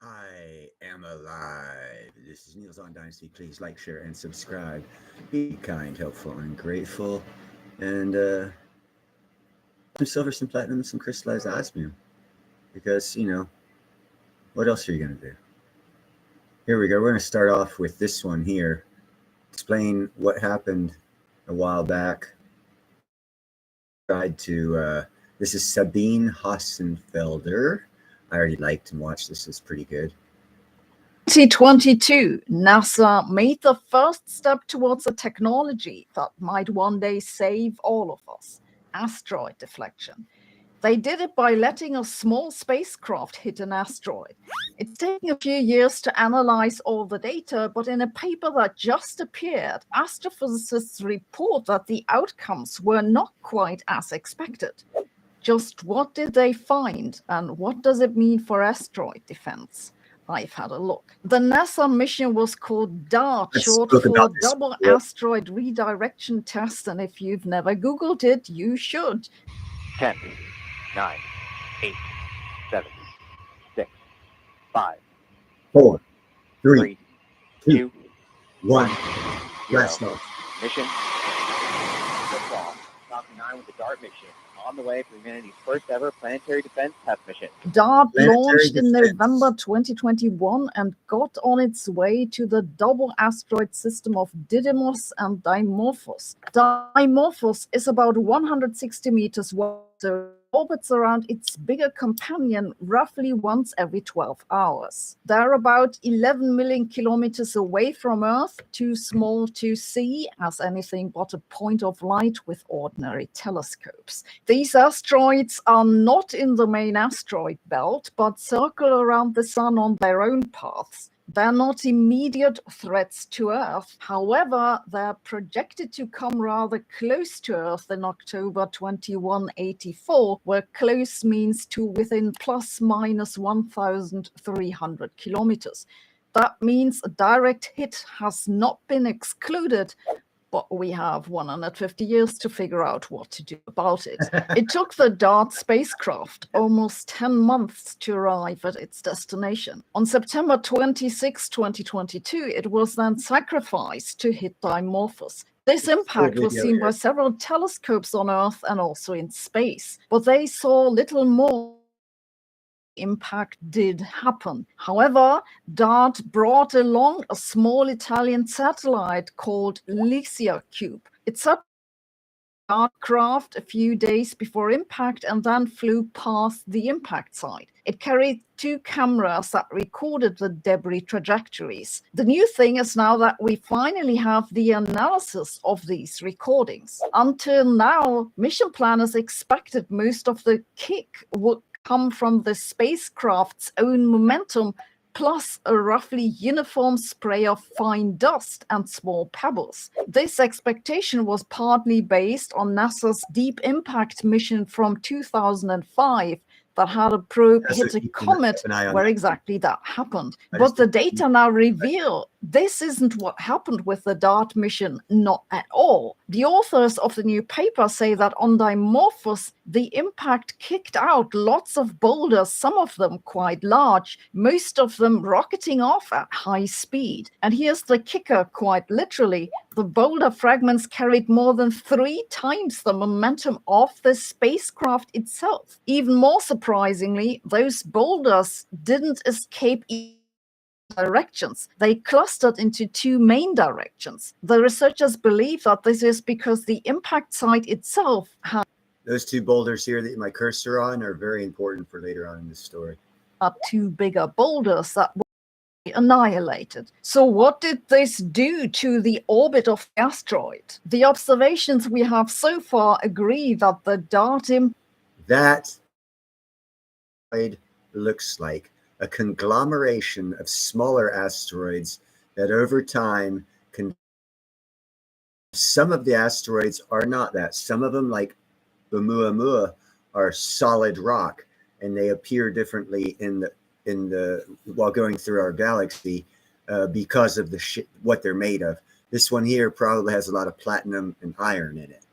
I am alive. This is Niels on Dynasty. Please like, share, and subscribe. Be kind, helpful, and grateful. And some silver, some platinum, some crystallized osmium. Because, what else are you going to do? Here we go. We're going to start off with this one here. Explain what happened a while back. This is Sabine Hassenfelder. I already liked and watched this. It's pretty good. 2022, NASA made the first step towards a technology that might one day save all of us, asteroid deflection. They did it by letting a small spacecraft hit an asteroid. It's taken a few years to analyze all the data, but in a paper that just appeared, astrophysicists report that the outcomes were not quite as expected. Just what did they find, and what does it mean for asteroid defense? I've had a look. The NASA mission was called DART, short for Double Asteroid Redirection Test, and if you've never Googled it, you should. 10, 9, 8, 7, 6, 5, 4, 3, 2, 1. 0. Blast off. Mission. Football. Falcon 9 with the DART mission. On the way for humanity's first ever planetary defense test mission. DART launched in November 2021 and got on its way to the double asteroid system of Didymos and Dimorphos. Dimorphos is about 160 meters wide, so orbits around its bigger companion roughly once every 12 hours. They're about 11 million kilometers away from Earth, too small to see as anything but a point of light with ordinary telescopes. These asteroids are not in the main asteroid belt, but circle around the Sun on their own paths. They're not immediate threats to Earth. However, they're projected to come rather close to Earth in October 2184, where close means to within plus minus 1,300 kilometers. That means a direct hit has not been excluded, but we have 150 years to figure out what to do about it. It took the DART spacecraft almost 10 months to arrive at its destination. On September 26, 2022, it was then sacrificed to hit Dimorphos. This impact was seen by several telescopes on Earth and also in space, but they saw little more. Impact did happen. However, DART brought along a small Italian satellite called LiSiaCube. It set DART craft a few days before impact and then flew past the impact site. It carried 2 cameras that recorded the debris trajectories. The new thing is now that we finally have the analysis of these recordings. Until now, mission planners expected most of the kick would come from the spacecraft's own momentum, plus a roughly uniform spray of fine dust and small pebbles. This expectation was partly based on NASA's Deep Impact mission from 2005 that had a probe hit a comet where exactly that happened. But the data now reveal this isn't what happened with the DART mission, not at all. The authors of the new paper say that on Dimorphos, the impact kicked out lots of boulders, some of them quite large, most of them rocketing off at high speed. And here's the kicker, quite literally. The boulder fragments carried more than 3 times the momentum of the spacecraft itself. Even more surprisingly, those boulders didn't escape directions. They clustered into 2 main directions. The researchers believe that this is because the impact site itself had those 2 boulders here that my cursor on are very important for later on in this story. 2 bigger boulders that were annihilated. So what did this do to the orbit of the asteroid? The observations we have so far agree that the DART that looks like a conglomeration of smaller asteroids that over time can. Some of the asteroids are not that. Some of them, like Oumuamua, are solid rock, and they appear differently in the while going through our galaxy because of what they're made of. This one here probably has a lot of platinum and iron in it.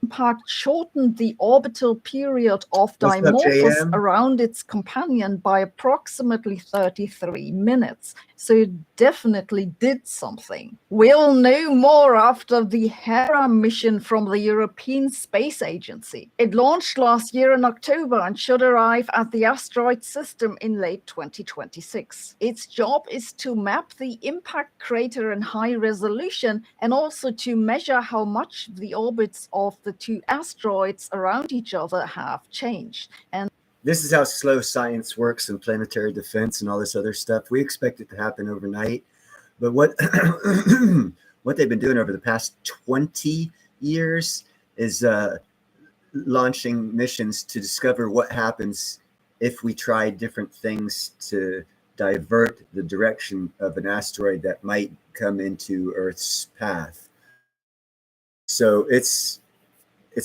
impact shortened the orbital period of What's up, Dimorphos JM? around its companion by approximately 33 minutes. So it definitely did something. We'll know more after the Hera mission from the European Space Agency. It launched last year in October and should arrive at the asteroid system in late 2026. Its job is to map the impact crater in high resolution and also to measure how much the orbits of the two asteroids around each other have changed. And this is how slow science works in planetary defense and all this other stuff. We expect it to happen overnight, but what what they've been doing over the past 20 years is launching missions to discover what happens if we try different things to divert the direction of an asteroid that might come into Earth's path. So it's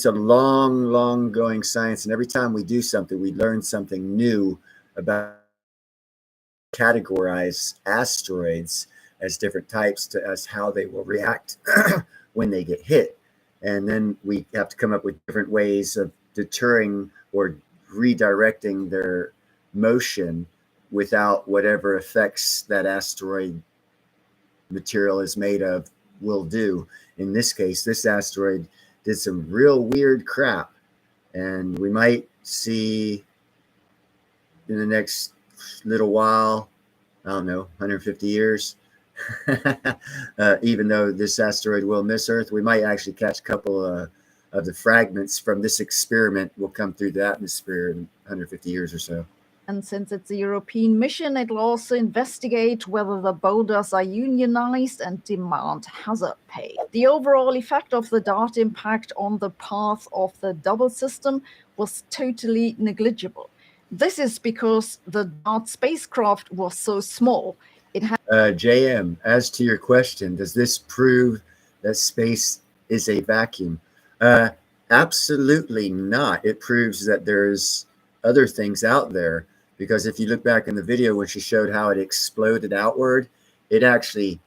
a long going science, and every time we do something, we learn something new about categorize asteroids as different types to as how they will react when they get hit. And then we have to come up with different ways of deterring or redirecting their motion without whatever effects that asteroid material is made of will do. In this case, this asteroid did some real weird crap, and we might see in the next little while, I don't know, 150 years, even though this asteroid will miss Earth, we might actually catch a couple of the fragments from this experiment will come through the atmosphere in 150 years or so. And since it's a European mission, it'll also investigate whether the boulders are unionized and demand hazard pay. The overall effect of the DART impact on the path of the double system was totally negligible. This is because the DART spacecraft was so small. It had JM, as to your question, does this prove that space is a vacuum? Absolutely not. It proves that there's other things out there. Because if you look back in the video when she showed how it exploded outward, it actually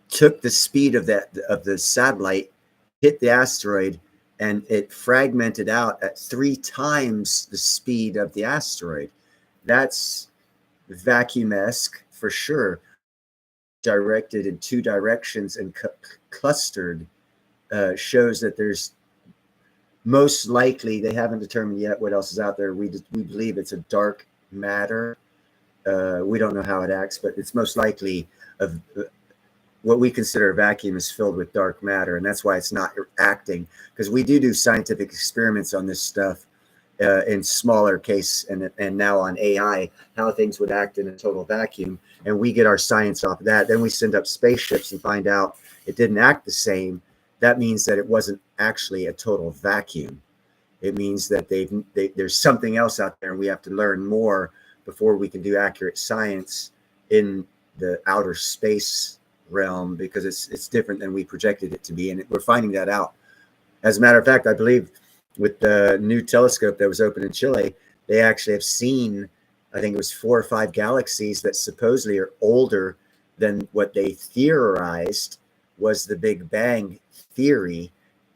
took the speed of the satellite, hit the asteroid, and it fragmented out at 3 times the speed of the asteroid. That's vacuum-esque for sure. Directed in 2 directions and clustered shows that there's most likely, they haven't determined yet what else is out there. We believe it's a dark matter. We don't know how it acts, but it's most likely of what we consider a vacuum is filled with dark matter, and that's why it's not acting. Because we do scientific experiments on this stuff in smaller case, and now on AI, how things would act in a total vacuum, and we get our science off of that. Then we send up spaceships and find out it didn't act the same. That means that it wasn't actually a total vacuum. It means that there's something else out there, and we have to learn more before we can do accurate science in the outer space realm, because it's different than we projected it to be, and we're finding that out. As a matter of fact, I believe with the new telescope that was open in Chile, they actually have seen, I think it was 4 or 5 galaxies that supposedly are older than what they theorized was the Big Bang theory,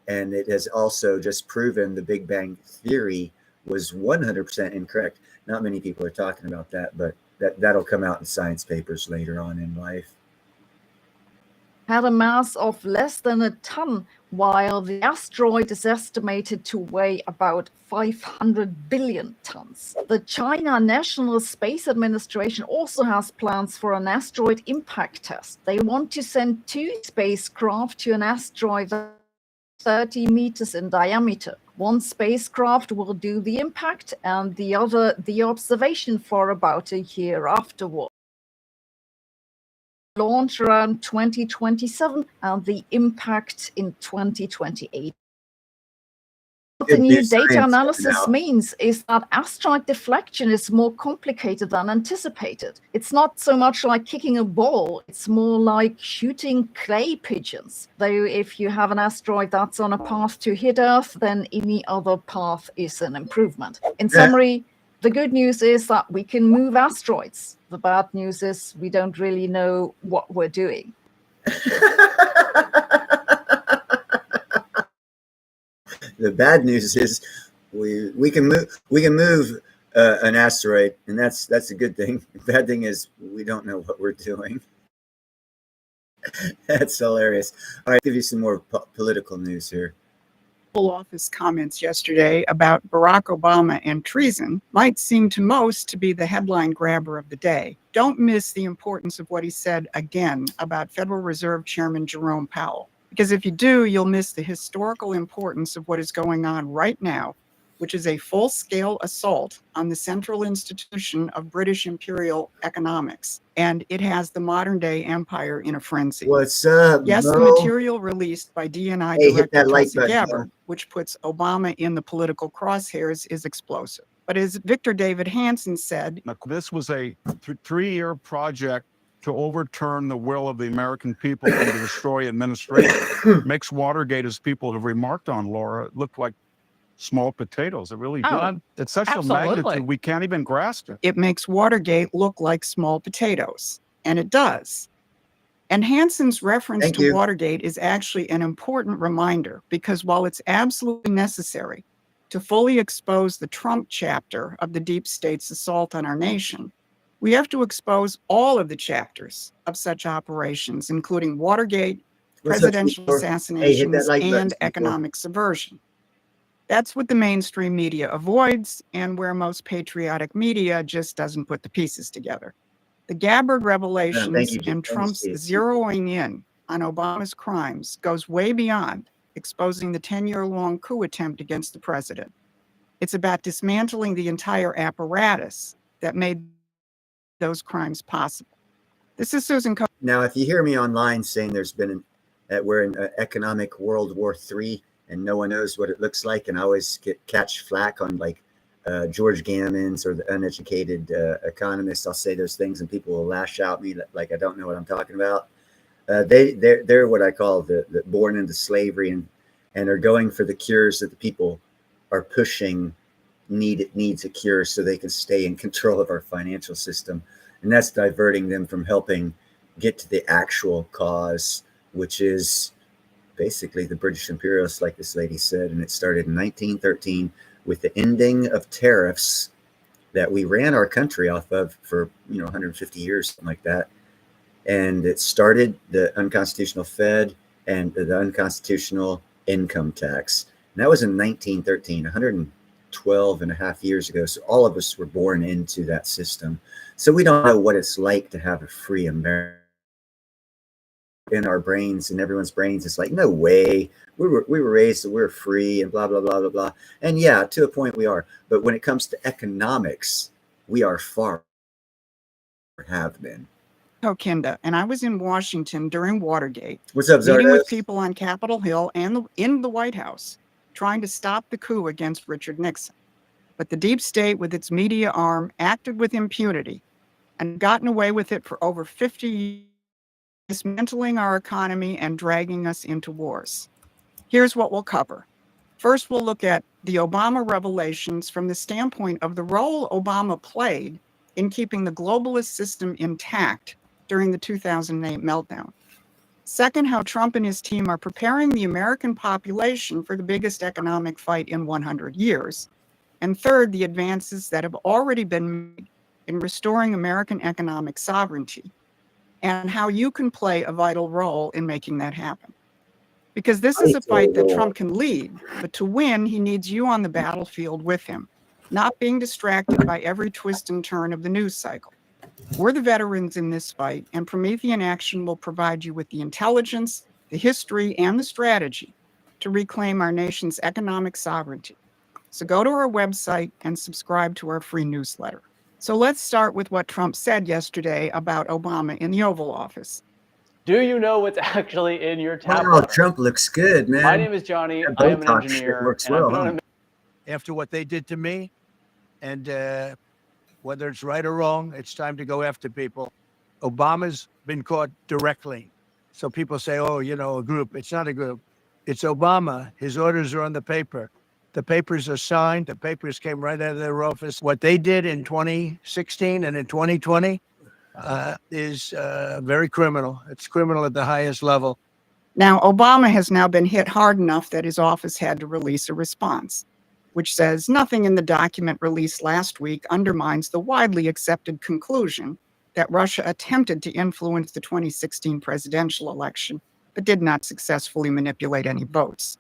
and it has also just proven the Big Bang theory was 100% incorrect. Not many people are talking about that, but that'll come out in science papers later on in life. Had a mass of less than a ton, while the asteroid is estimated to weigh about 500 billion tons. The China National Space Administration also has plans for an asteroid impact test. They want to send 2 spacecraft to an asteroid 30 meters in diameter. One spacecraft will do the impact and the other the observation for about a year afterward. Launch around 2027 and the impact in 2028. What the new data analysis means is that asteroid deflection is more complicated than anticipated. It's not so much like kicking a ball, it's more like shooting clay pigeons. Though if you have an asteroid that's on a path to hit Earth, then any other path is an improvement. In summary, the good news is that we can move asteroids. The bad news is we don't really know what we're doing. The bad news is we can move an asteroid, and that's a good thing. The bad thing is we don't know what we're doing. That's hilarious. All right, give you some more political news here. Oval Office comments yesterday about Barack Obama and treason might seem to most to be the headline grabber of the day. Don't miss the importance of what he said again about Federal Reserve Chairman Jerome Powell, because if you do, you'll miss the historical importance of what is going on right now, which is a full-scale assault on the central institution of British imperial economics. And it has the modern-day empire in a frenzy. What's up, Yes, the Mo? material released by DNI Hey, hit Director that like Tulsi button, Gabbard, Mo. which puts Obama in the political crosshairs, is explosive. But as Victor David Hansen said, This was a 3-year project to overturn the will of the American people and to destroy administration. Makes Watergate, as people have remarked on, Laura, look like small potatoes. It really did. It's such a magnitude, we can't even grasp it. it makes Watergate look like small potatoes. And it does. And Hansen's reference Thank to you. Watergate is actually an important reminder, because while it's absolutely necessary to fully expose the Trump chapter of the deep state's assault on our nation, we have to expose all of the chapters of such operations, including Watergate, What's up, presidential Seymour? Hey, hit that assassinations, like button, and Seymour. economic subversion. That's what the mainstream media avoids, and where most patriotic media just doesn't put the pieces together. The Gabbard revelations you, Jim. and Trump's Thanks, zeroing in on Obama's crimes goes way beyond exposing the 10-year-long coup attempt against the president. It's about dismantling the entire apparatus that made those crimes possible. This is Susan Cohen. Now, if you hear me online saying there's been we're in economic World War III and no one knows what it looks like, and I always catch flack on like George Gammons or the uneducated economists, I'll say those things and people will lash out at me like I don't know what I'm talking about. They're what I call the born into slavery and are going for the cures that the people are pushing needs a cure so they can stay in control of our financial system. And that's diverting them from helping get to the actual cause, which is basically the British imperialists, like this lady said. And it started in 1913 with the ending of tariffs that we ran our country off of for 150 years, something like that. And it started the unconstitutional Fed and the unconstitutional income tax. And that was in 1913, 112 and a half years ago. So all of us were born into that system. So we don't know what it's like to have a free America. In our brains and everyone's brains, it's like, no way. We were raised so we're free and blah, blah, blah, blah, blah. And yeah, to a point we are. But when it comes to economics, we are far have been. Kokinda, and I was in Washington during Watergate, What's up, meeting with Zardos? people on Capitol Hill and in the White House, trying to stop the coup against Richard Nixon. But the deep state, with its media arm, acted with impunity and gotten away with it for over 50 years, dismantling our economy and dragging us into wars. Here's what we'll cover. First, we'll look at the Obama revelations from the standpoint of the role Obama played in keeping the globalist system intact during the 2008 meltdown. Second, how Trump and his team are preparing the American population for the biggest economic fight in 100 years. And third, the advances that have already been made in restoring American economic sovereignty, and how you can play a vital role in making that happen. Because this is a fight that Trump can lead, but to win, he needs you on the battlefield with him, not being distracted by every twist and turn of the news cycle. We're the veterans in this fight, and Promethean Action will provide you with the intelligence, the history, and the strategy to reclaim our nation's economic sovereignty. So go to our website and subscribe to our free newsletter. So let's start with what Trump said yesterday about Obama in the Oval Office. Do you know what's actually in your Wow, tablet? Trump looks good, man. My name is Johnny. That I am an Botox shit engineer. works And I've well, been on huh? a After what they did to me, and whether it's right or wrong, it's time to go after people. Obama's been caught directly. So people say, oh, a group. It's not a group. It's Obama. His orders are on the paper. The papers are signed. The papers came right out of their office. What they did in 2016 and in 2020 is very criminal. It's criminal at the highest level. Now, Obama has now been hit hard enough that his office had to release a response, which says nothing in the document released last week undermines the widely accepted conclusion that Russia attempted to influence the 2016 presidential election, but did not successfully manipulate any votes.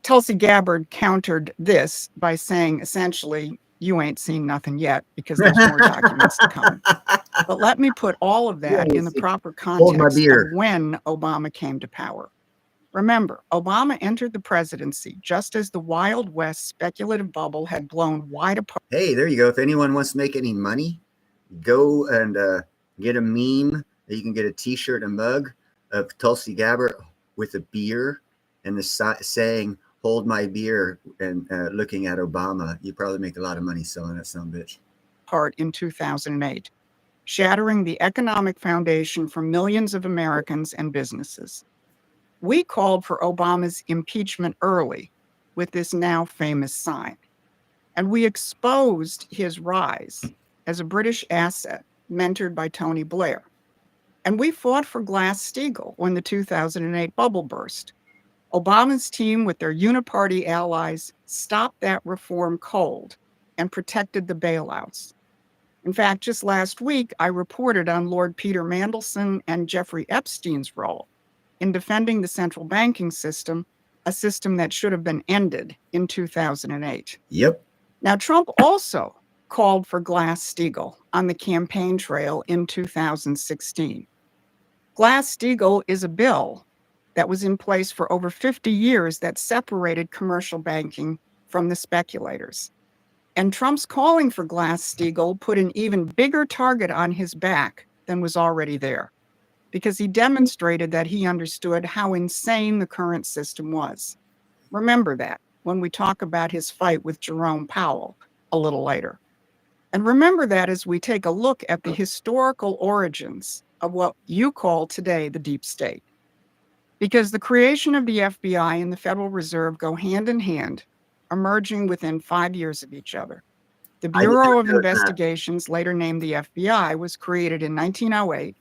Tulsi Gabbard countered this by saying, essentially, you ain't seen nothing yet because there's more documents to come. But let me put all of that in the proper Hold my context beer. of when Obama came to power. Remember, Obama entered the presidency just as the Wild West speculative bubble had blown wide apart. Hey, there you go. If anyone wants to make any money, go and get a meme. You can get a T-shirt, a mug of Tulsi Gabbard with a beer and the saying "Hold my beer" and looking at Obama. You probably make a lot of money selling that son of a bitch. Part in 2008, shattering the economic foundation for millions of Americans and businesses. We called for Obama's impeachment early with this now famous sign, and we exposed his rise as a British asset mentored by Tony Blair. And we fought for Glass-Steagall when the 2008 bubble burst. Obama's team, with their uniparty allies, stopped that reform cold and protected the bailouts. In fact, just last week, I reported on Lord Peter Mandelson and Jeffrey Epstein's role in defending the central banking system, a system that should have been ended in 2008. Yep. Now, Trump also called for Glass-Steagall on the campaign trail in 2016. Glass-Steagall is a bill that was in place for over 50 years that separated commercial banking from the speculators. And Trump's calling for Glass-Steagall put an even bigger target on his back than was already there, because he demonstrated that he understood how insane the current system was. Remember that when we talk about his fight with Jerome Powell a little later. And remember that as we take a look at the historical origins of what you call today the deep state. Because the creation of the FBI and the Federal Reserve go hand in hand, emerging within 5 years of each other. The Bureau of Investigations, later named the FBI, was created in 1908,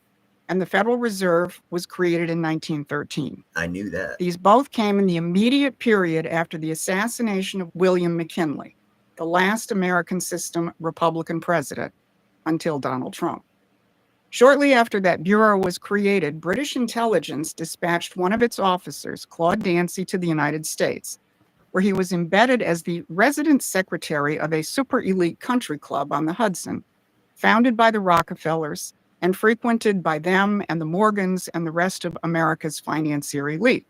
and the Federal Reserve was created in 1913. I knew that. These both came in the immediate period after the assassination of William McKinley, the last American system Republican president until Donald Trump. Shortly after that bureau was created, British intelligence dispatched one of its officers, Claude Dancy, to the United States, where he was embedded as the resident secretary of a super elite country club on the Hudson, founded by the Rockefellers and frequented by them and the Morgans and the rest of America's financier elite.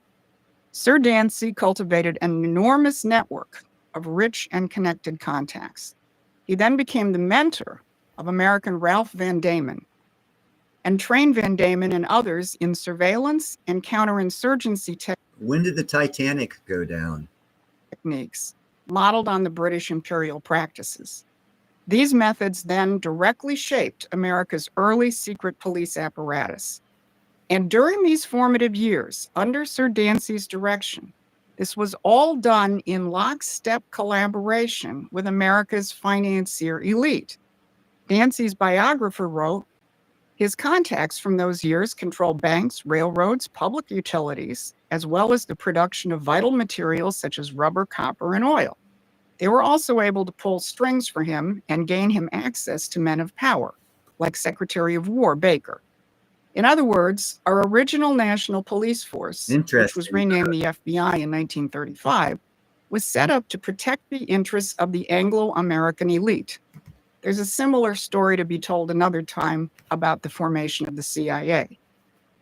Sir Dancy cultivated an enormous network of rich and connected contacts. He then became the mentor of American Ralph Van Damon and trained Van Damon and others in surveillance and counterinsurgency When did the Titanic go down? techniques modeled on the British imperial practices. These methods then directly shaped America's early secret police apparatus. And during these formative years, under Sir Dancy's direction, this was all done in lockstep collaboration with America's financier elite. Dancy's biographer wrote, his contacts from those years controlled banks, railroads, public utilities, as well as the production of vital materials such as rubber, copper, and oil. They were also able to pull strings for him and gain him access to men of power, like Secretary of War Baker. In other words, our original National Police Force, which was renamed the FBI in 1935, was set up to protect the interests of the Anglo-American elite. There's a similar story to be told another time about the formation of the CIA.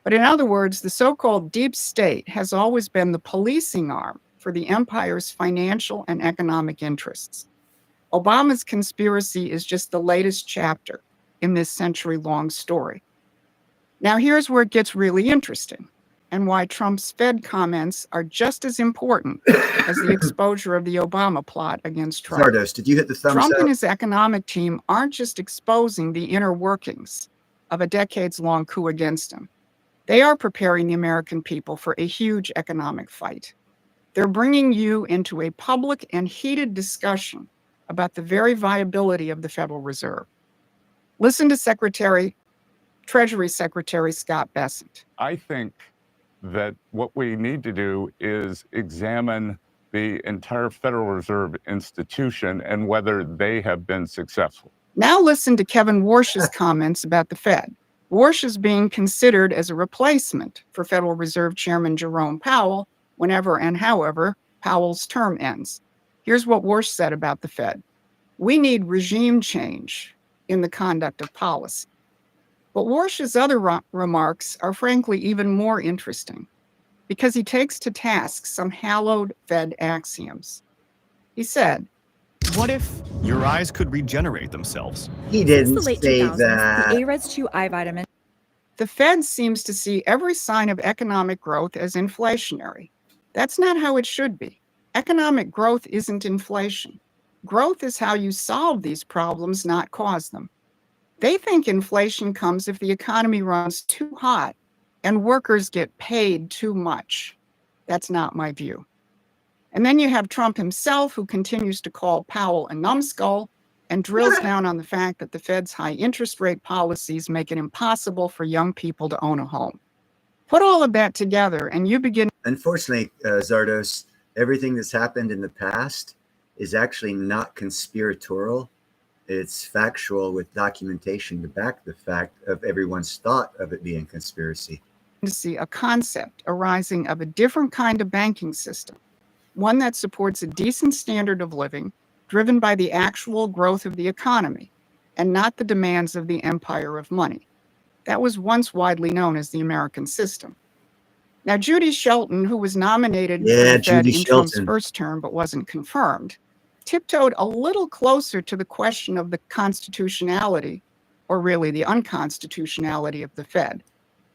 But in other words, the so-called deep state has always been the policing arm for the empire's financial and economic interests. Obama's conspiracy is just the latest chapter in this century-long story. Now, here's where it gets really interesting, and why Trump's Fed comments are just as important as the exposure of the Obama plot against Trump. Zardos, did you hit the thumbs Trump up? and his economic team aren't just exposing the inner workings of a decades-long coup against him. They are preparing the American people for a huge economic fight. They're bringing you into a public and heated discussion about the very viability of the Federal Reserve. Listen to Treasury Secretary Scott Bessent. I think that what we need to do is examine the entire Federal Reserve institution and whether they have been successful. Now listen to Kevin Warsh's comments about the Fed. Warsh is being considered as a replacement for Federal Reserve Chairman Jerome Powell whenever and however Powell's term ends. Here's what Warsh said about the Fed. We need regime change in the conduct of policy. But Warsh's other remarks are frankly even more interesting because he takes to task some hallowed Fed axioms. He said, what if your eyes could regenerate themselves? He Since didn't the late say 2000s, that. the AREDS2 eye vitamin. the Fed seems to see every sign of economic growth as inflationary. That's not how it should be. Economic growth isn't inflation. Growth is how you solve these problems, not cause them. They think inflation comes if the economy runs too hot and workers get paid too much. That's not my view. And then you have Trump himself, who continues to call Powell a numbskull and drills down on the fact that the Fed's high interest rate policies make it impossible for young people to own a home. Put all of that together and you begin. Unfortunately, Zardos, everything that's happened in the past is actually not conspiratorial. It's factual with documentation to back the fact of everyone's thought of it being conspiracy. To see a concept arising of a different kind of banking system, one that supports a decent standard of living driven by the actual growth of the economy and not the demands of the empire of money. That was once widely known as the American system. Now, Judy Shelton, who was nominated for the Fed in Trump's first term but wasn't confirmed, tiptoed a little closer to the question of the constitutionality, or really the unconstitutionality of the Fed.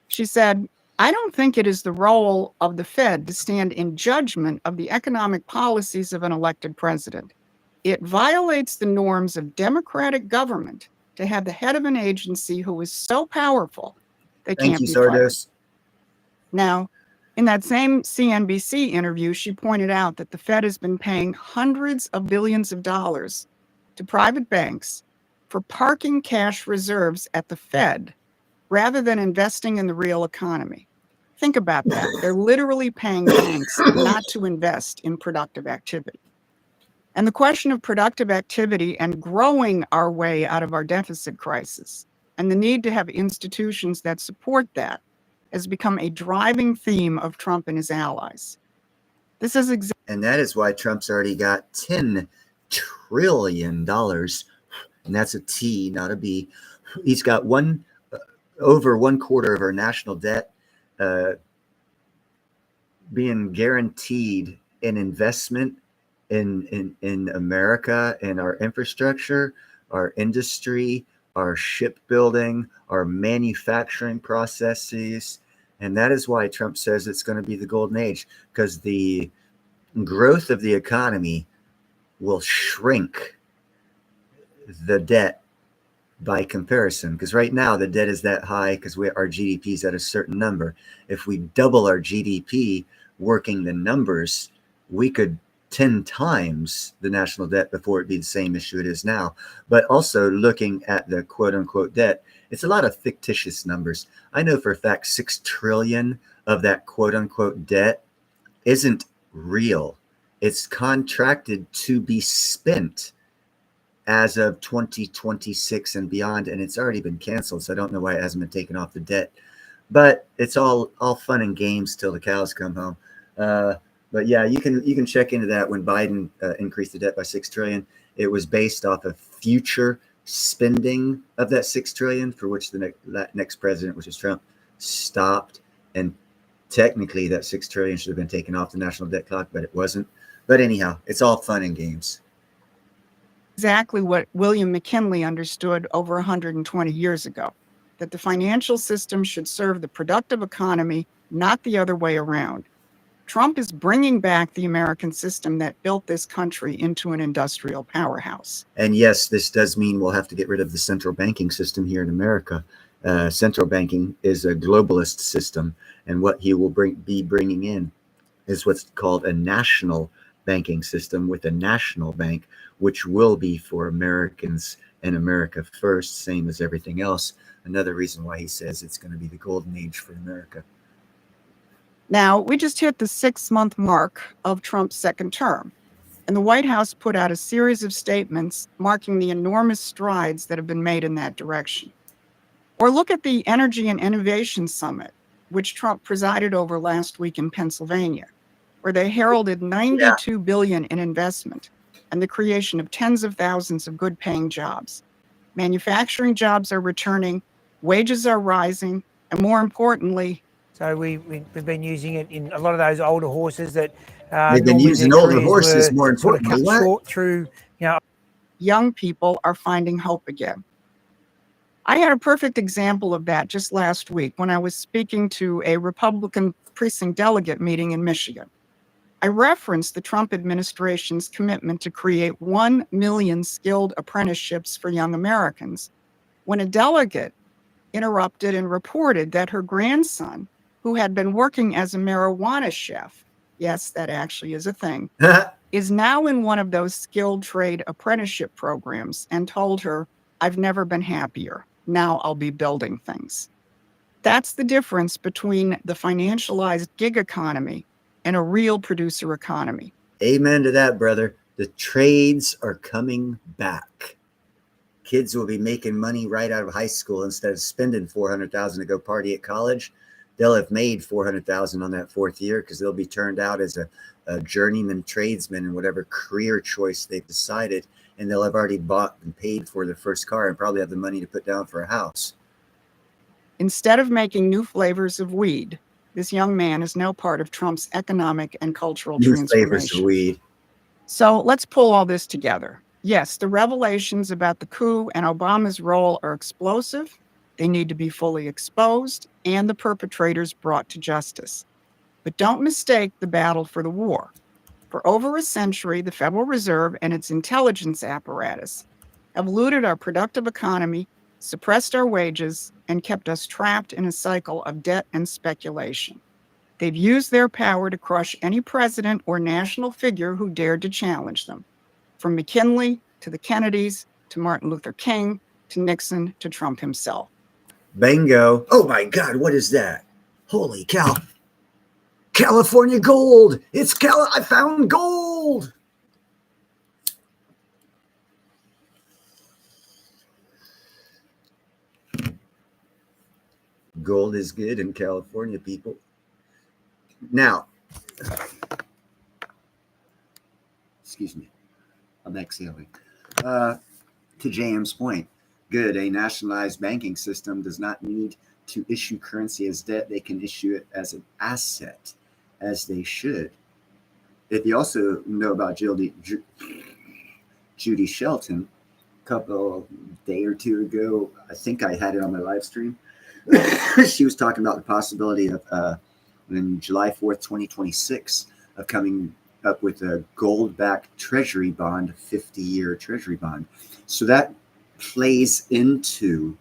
She said, I don't think it is the role of the Fed to stand in judgment of the economic policies of an elected president. It violates the norms of democratic government to have the head of an agency who is so powerful they can't be fired. Now, in that same CNBC interview, she pointed out that the Fed has been paying hundreds of billions of dollars to private banks for parking cash reserves at the Fed rather than investing in the real economy. Think about that. They're literally paying banks not to invest in productive activity. And the question of productive activity and growing our way out of our deficit crisis and the need to have institutions that support that has become a driving theme of Trump and his allies. This is and that is why Trump's already got $10 trillion, and that's a T, not a B. He's got over 1/4 of our national debt being guaranteed in investment in America and our infrastructure, our industry, our shipbuilding, our manufacturing processes. And that is why Trump says it's going to be the golden age, because the growth of the economy will shrink the debt by comparison. Because right now the debt is that high because our GDP is at a certain number. If we double our GDP working the numbers, we could 10 times the national debt before it'd be the same issue it is now. But also looking at the quote unquote debt, it's a lot of fictitious numbers. I know for a fact 6 trillion of that quote unquote debt isn't real. It's contracted to be spent as of 2026 and beyond, and it's already been canceled. So I don't know why it hasn't been taken off the debt. But it's all fun and games till the cows come home. But yeah, you can check into that. When Biden increased the debt by 6 trillion, it was based off of future spending of that 6 trillion, for which the next president, which is Trump, stopped. And technically, that 6 trillion should have been taken off the national debt clock, but it wasn't. But anyhow, it's all fun and games. Exactly what William McKinley understood over 120 years ago, that the financial system should serve the productive economy, not the other way around. Trump is bringing back the American system that built this country into an industrial powerhouse. And yes, this does mean we'll have to get rid of the central banking system here in America. Central banking is a globalist system, and what he will be bringing in is what's called a national banking system with a national bank, which will be for Americans and America first, same as everything else. Another reason why he says it's going to be the golden age for America. Now, we just hit the 6-month mark of Trump's second term, and the White House put out a series of statements marking the enormous strides that have been made in that direction. Or look at the Energy and Innovation Summit, which Trump presided over last week in Pennsylvania, where they heralded $92 billion in investment and the creation of tens of thousands of good-paying jobs. Manufacturing jobs are returning, wages are rising, and more importantly, So we've been using it in a lot of those older horses that They've been normally using their older careers horses, were more sort of importantly. cut What? short through, you know, young people are finding hope again. I had a perfect example of that just last week when I was speaking to a Republican precinct delegate meeting in Michigan. I referenced the Trump administration's commitment to create 1 million skilled apprenticeships for young Americans when a delegate interrupted and reported that her grandson, who had been working as a marijuana chef, yes, that actually is a thing, is now in one of those skilled trade apprenticeship programs, and told her, "I've never been happier. Now I'll be building things." That's the difference between the financialized gig economy and a real producer economy. Amen to that, brother. The trades are coming back. Kids will be making money right out of high school instead of spending $400,000 to go party at college. They'll have made $400,000 on that fourth year because they'll be turned out as a journeyman tradesman in whatever career choice they've decided, and they'll have already bought and paid for their first car and probably have the money to put down for a house. Instead of making new flavors of weed, this young man is now part of Trump's economic and cultural New flavors of transformation. weed. So let's pull all this together. Yes, the revelations about the coup and Obama's role are explosive. They need to be fully exposed and the perpetrators brought to justice. But don't mistake the battle for the war. For over a century, the Federal Reserve and its intelligence apparatus have looted our productive economy, suppressed our wages, and kept us trapped in a cycle of debt and speculation. They've used their power to crush any president or national figure who dared to challenge them, from McKinley to the Kennedys to Martin Luther King to Nixon to Trump himself. Bingo. Oh my God, what is that? Holy cow. California gold. I found gold. Gold is good in California, people. Now, excuse me, I'm exhaling. To JM's point, good. A nationalized banking system does not need to issue currency as debt. They can issue it as an asset, as they should. If you also know about Judy Shelton, a couple day or two ago, I think I had it on my live stream. She was talking about the possibility of in July 4th, 2026, of coming up with a gold-backed treasury bond, 50-year treasury bond. So that plays into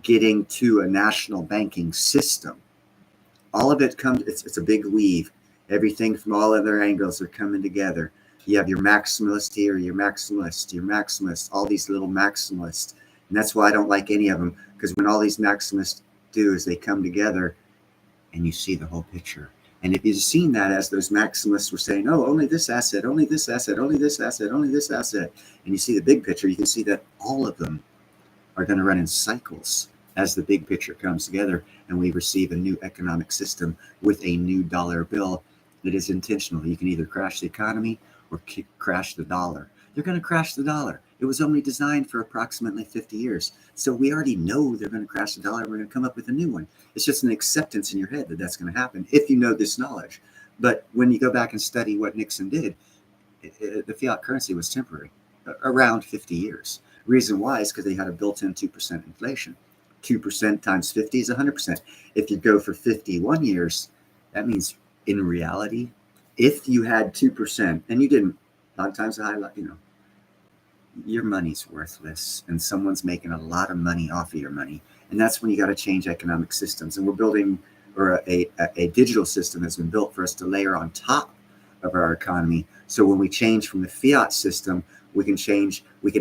getting to a national banking system. All of it comes, it's a big weave. Everything from all other angles are coming together. You have your maximalist here, your maximalist, all these little maximalists. And that's why I don't like any of them, because when all these maximalists do is they come together and you see the whole picture. And if you've seen that, as those maximalists were saying, oh, only this asset, only this asset, only this asset, only this asset, and you see the big picture, you can see that all of them are going to run in cycles as the big picture comes together and we receive a new economic system with a new dollar bill that is intentional. You can either crash the economy or crash the dollar. They're going to crash the dollar. It was only designed for approximately 50 years. So we already know they're going to crash the dollar. We're going to come up with a new one. It's just an acceptance in your head that that's going to happen if you know this knowledge. But when you go back and study what Nixon did, the fiat currency was temporary, around 50 years. Reason why is because they had a built-in 2% inflation. 2% times 50 is 100%. If you go for 51 years, that means in reality, if you had 2% and you didn't, a lot of times, your money's worthless and someone's making a lot of money off of your money. And that's when you got to change economic systems. And we're building, or a digital system has been built for us to layer on top of our economy. So when we change from the fiat system, we can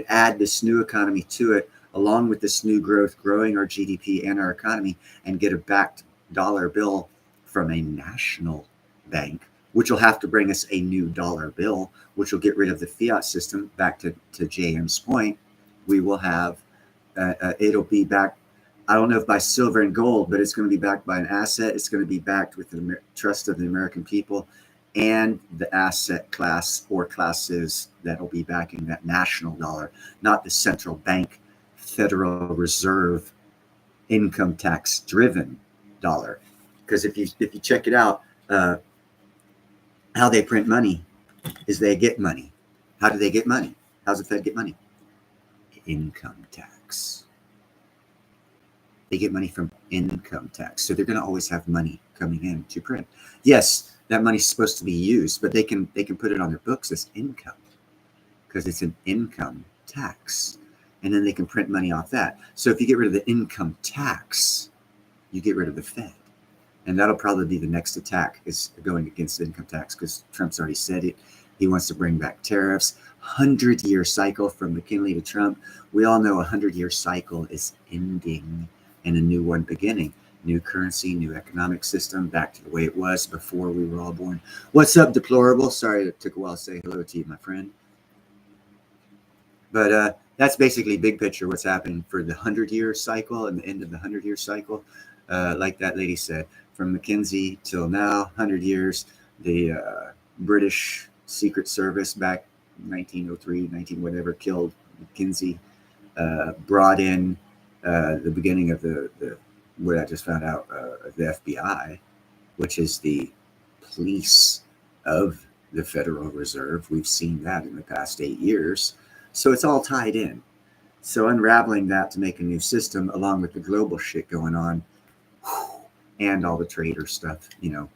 add this new economy to it, along with this new growth, growing our GDP and our economy, and get a backed dollar bill from a national bank, which will have to bring us a new dollar bill, which will get rid of the fiat system. Back to JM's point, we will have, it'll be back, I don't know if by silver and gold, but it's going to be backed by an asset. It's going to be backed with the trust of the American people and the asset class or classes that will be backing that national dollar, not the central bank, Federal Reserve, income tax driven dollar. Because if you check it out, how they print money is they get money. How do they get money? How's the Fed get money? Income tax. They get money from income tax. So they're going to always have money coming in to print. Yes, that money's supposed to be used, but they can put it on their books as income because it's an income tax. And then they can print money off that. So if you get rid of the income tax, you get rid of the Fed. And that'll probably be the next attack, is going against income tax, because Trump's already said it. He wants to bring back tariffs. 100-year cycle from McKinley to Trump. We all know a 100-year cycle is ending and a new one beginning. New currency, new economic system, back to the way it was before we were all born. What's up, Deplorable? Sorry it took a while to say hello to you, my friend. But that's basically big picture what's happening for the 100-year cycle and the end of the 100-year cycle. Like that lady said, from Mackenzie till now, 100 years, the British Secret Service back 1903, 19 whatever, killed Mackenzie, brought in the beginning of the what I just found out, the FBI, which is the police of the Federal Reserve. We've seen that in the past 8 years. So it's all tied in. So unraveling that to make a new system, along with the global shit going on, and all the trader stuff, you know,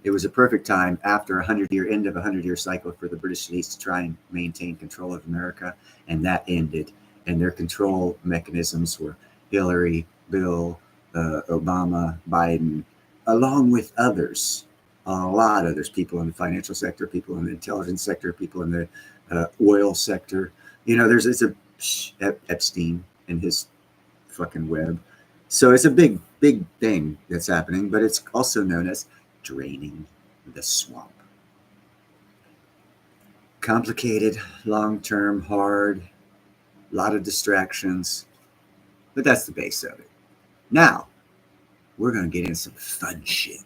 it was a perfect time after end of a 100-year cycle for the British elites to try and maintain control of America. And that ended. And their control mechanisms were Hillary, Bill, Obama, Biden, along with others, a lot of others, people in the financial sector, people in the intelligence sector, people in the oil sector. You know, it's a Epstein and his fucking web. So it's a big thing that's happening, but it's also known as draining the swamp. Complicated, long-term, hard, a lot of distractions, but that's the base of it. Now, we're going to get into some fun shit.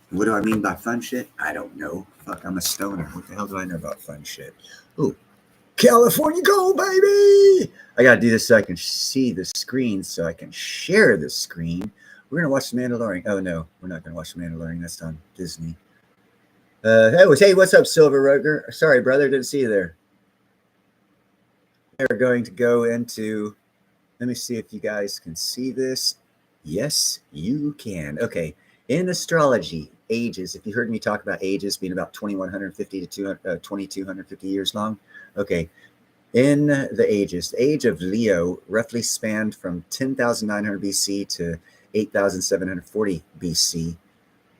What do I mean by fun shit? I don't know. Fuck, I'm a stoner. What the hell do I know about fun shit? Ooh, California Gold, baby! I got to do this so I can see the screen, so I can share the screen. We're going to watch The Mandalorian. Oh, no, we're not going to watch The Mandalorian. That's on Disney. Hey, what's up, Silver Roger? Sorry, brother, didn't see you there. We're going to go into, let me see if you guys can see this. Yes, you can. Okay, in astrology, ages, if you heard me talk about ages being about 2150 to 2250 years long, okay, in the ages, the age of Leo roughly spanned from 10,900 BC to 8,740 BC,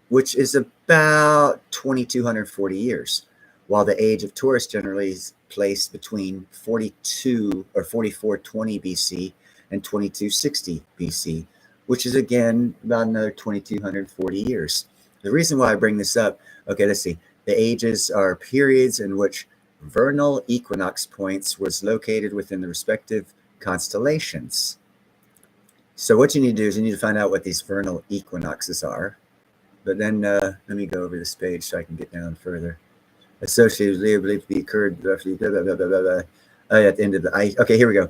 which is about 2,240 years, while the age of Taurus generally is placed between 42 or 4420 BC and 2260 BC, which is again about another 2,240 years. The reason why I bring this up, okay, let's see. The ages are periods in which vernal equinox points was located within the respective constellations. So what you need to do is you need to find out what these vernal equinoxes are. But then let me go over this page so I can get down further. Associated with Leo believed to be occurred roughly blah, blah, blah, blah, blah, blah. At the end of the ice. Okay, here we go.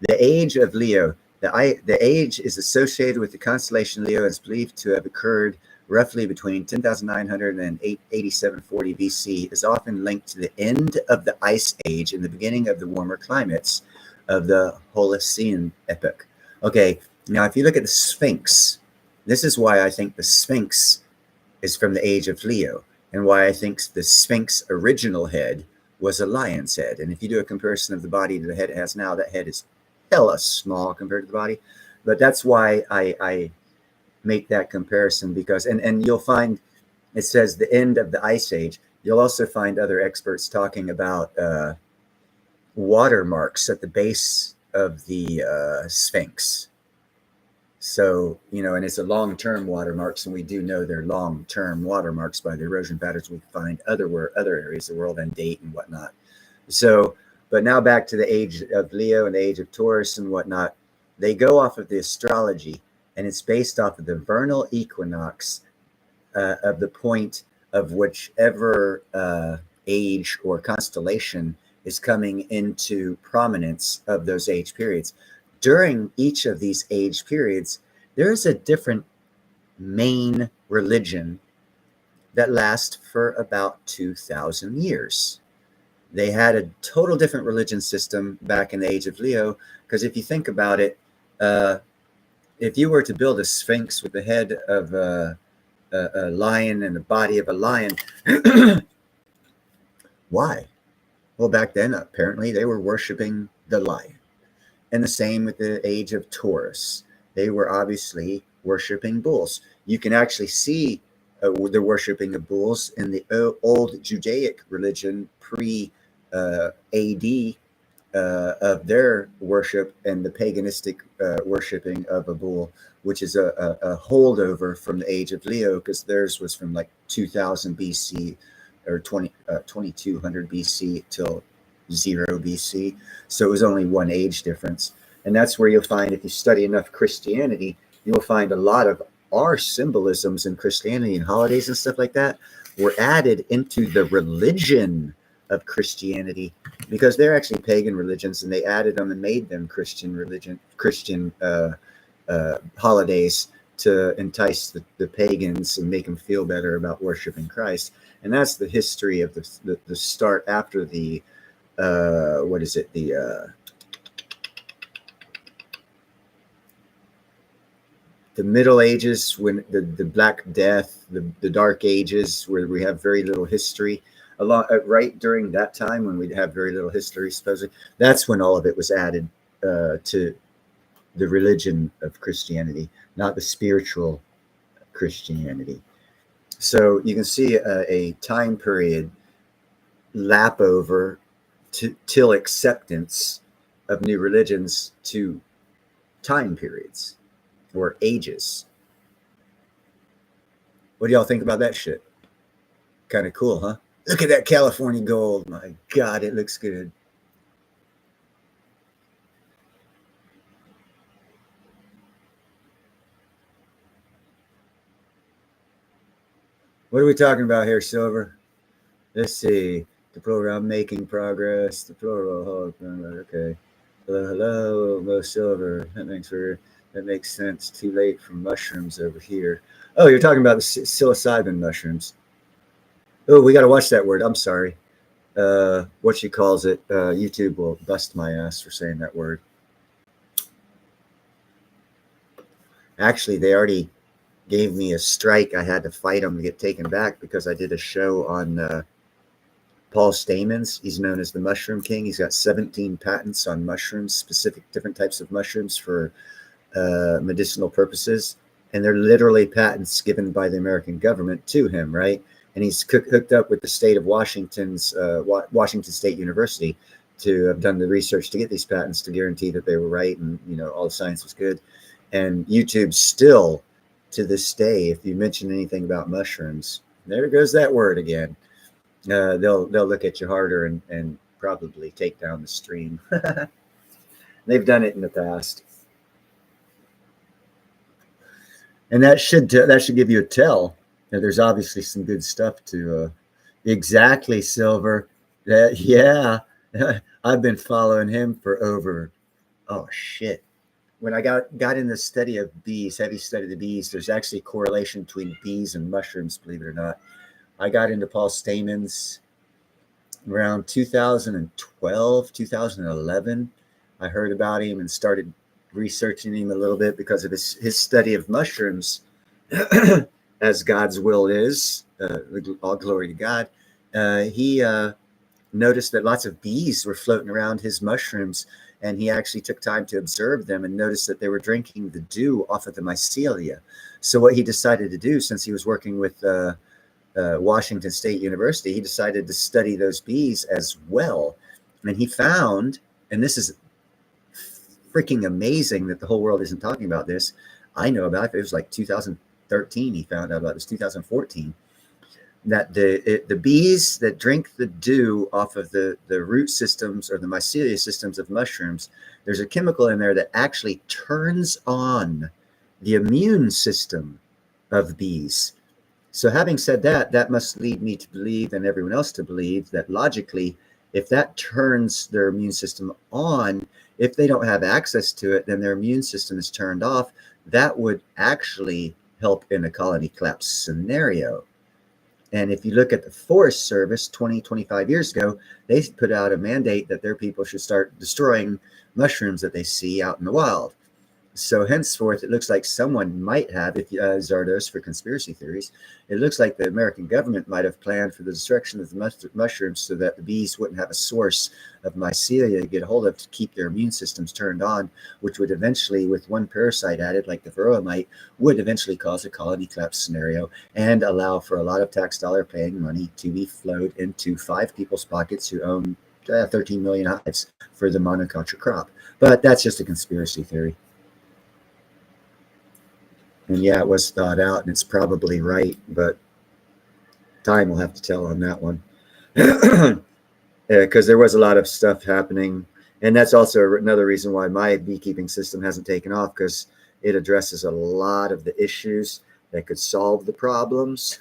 The age of Leo. The age is associated with the constellation Leo and is believed to have occurred roughly between 10,900 and 8740 BC, is often linked to the end of the Ice Age and the beginning of the warmer climates of the Holocene epoch. Okay, now if you look at the Sphinx, this is why I think the Sphinx is from the age of Leo, and why I think the Sphinx original head was a lion's head. And if you do a comparison of the body to the head it has now, that head is hella small compared to the body. But that's why I make that comparison, because and you'll find it says the end of the Ice Age. You'll also find other experts talking about watermarks at the base of the Sphinx. So, and it's a long-term watermarks, and we do know they're long-term watermarks by the erosion patterns we find other areas of the world and date and whatnot. So, but now back to the age of Leo and the age of Taurus and whatnot. They go off of the astrology, and it's based off of the vernal equinox of the point of whichever age or constellation is coming into prominence of those age periods. During each of these age periods, there's a different main religion that lasts for about 2,000 years. They had a total different religion system back in the age of Leo, because if you think about it, if you were to build a sphinx with the head of a lion and the body of a lion, why? Well, back then, apparently, they were worshiping the lion. And the same with the age of Taurus. They were obviously worshiping bulls. You can actually see the worshiping of bulls in the old Judaic religion pre-AD of their worship and the paganistic worshiping of a bull, which is a holdover from the age of Leo, because theirs was from like 2000 BC or 2200 BC till 0 BC. So it was only one age difference. And that's where you'll find, if you study enough Christianity, you'll find a lot of our symbolisms in Christianity and holidays and stuff like that were added into the religion of Christianity, because they're actually pagan religions, and they added them and made them Christian holidays to entice the pagans and make them feel better about worshiping Christ. And that's the history of the start after the the Middle Ages, when the Black Death, the Dark Ages, where we have very little history. Right during that time, when we have very little history, supposedly, that's when all of it was added to the religion of Christianity, not the spiritual Christianity. So you can see a time period lap over till acceptance of new religions to time periods or ages. What do y'all think about that shit? Kind of cool, huh? Look at that California gold. My God, it looks good. What are we talking about here, Silver? Let's see. The program making progress. The plural. Okay. Hello, Silver. That makes sense. Too late for mushrooms over here. Oh, you're talking about the psilocybin mushrooms. Oh, we got to watch that word. I'm sorry. What she calls it. YouTube will bust my ass for saying that word. Actually, they already gave me a strike. I had to fight them to get taken back because I did a show on Paul Stamens. He's known as the Mushroom King. He's got 17 patents on mushrooms, specific different types of mushrooms for medicinal purposes. And they're literally patents given by the American government to him, right? And he's hooked up with the state of Washington's Washington State University to have done the research to get these patents to guarantee that they were right and all the science was good. And YouTube still, to this day, if you mention anything about mushrooms, there goes that word again. They'll look at you harder and probably take down the stream. They've done it in the past, and that should give you a tell. There's obviously some good stuff to exactly, Silver. Yeah, I've been following him for over. Oh shit. When I got in the study of bees, heavy study of the bees, there's actually a correlation between bees and mushrooms, believe it or not. I got into Paul Stamens around 2012, 2011. I heard about him and started researching him a little bit because of his study of mushrooms, as God's will is, all glory to God. He noticed that lots of bees were floating around his mushrooms, and he actually took time to observe them and noticed that they were drinking the dew off of the mycelia. So what he decided to do, since he was working with Washington State University, he decided to study those bees as well. And he found, and this is freaking amazing that the whole world isn't talking about this, I know about. It was like 2013. He found out about this 2014. That the bees that drink the dew off of the root systems or the mycelia systems of mushrooms, there's a chemical in there that actually turns on the immune system of bees. So having said that, that must lead me to believe, and everyone else to believe, that logically, if that turns their immune system on, if they don't have access to it, then their immune system is turned off. That would actually help in a colony collapse scenario. And if you look at the Forest Service 25 years ago, they put out a mandate that their people should start destroying mushrooms that they see out in the wild. So henceforth, it looks like someone might have, if Zardos for conspiracy theories, it looks like the American government might have planned for the destruction of the mushrooms so that the bees wouldn't have a source of mycelia to get a hold of to keep their immune systems turned on, which would eventually, with one parasite added, like the varroa mite, would eventually cause a colony collapse scenario and allow for a lot of tax dollar paying money to be flowed into 5 people's pockets who own 13 million hives for the monoculture crop. But that's just a conspiracy theory. And yeah, it was thought out, and it's probably right, but time will have to tell on that one. Because there was a lot of stuff happening. And that's also another reason why my beekeeping system hasn't taken off, because it addresses a lot of the issues that could solve the problems.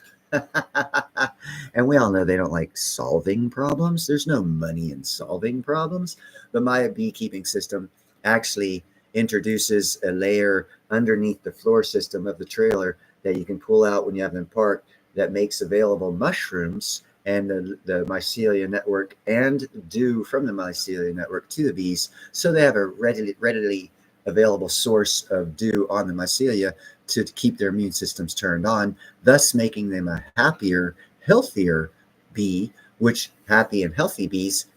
And we all know they don't like solving problems. There's no money in solving problems. But my beekeeping system actually introduces a layer underneath the floor system of the trailer that you can pull out when you have them parked that makes available mushrooms and the mycelia network and dew from the mycelia network to the bees, so they have a readily available source of dew on the mycelia to keep their immune systems turned on, thus making them a happier, healthier bee, which happy and healthy bees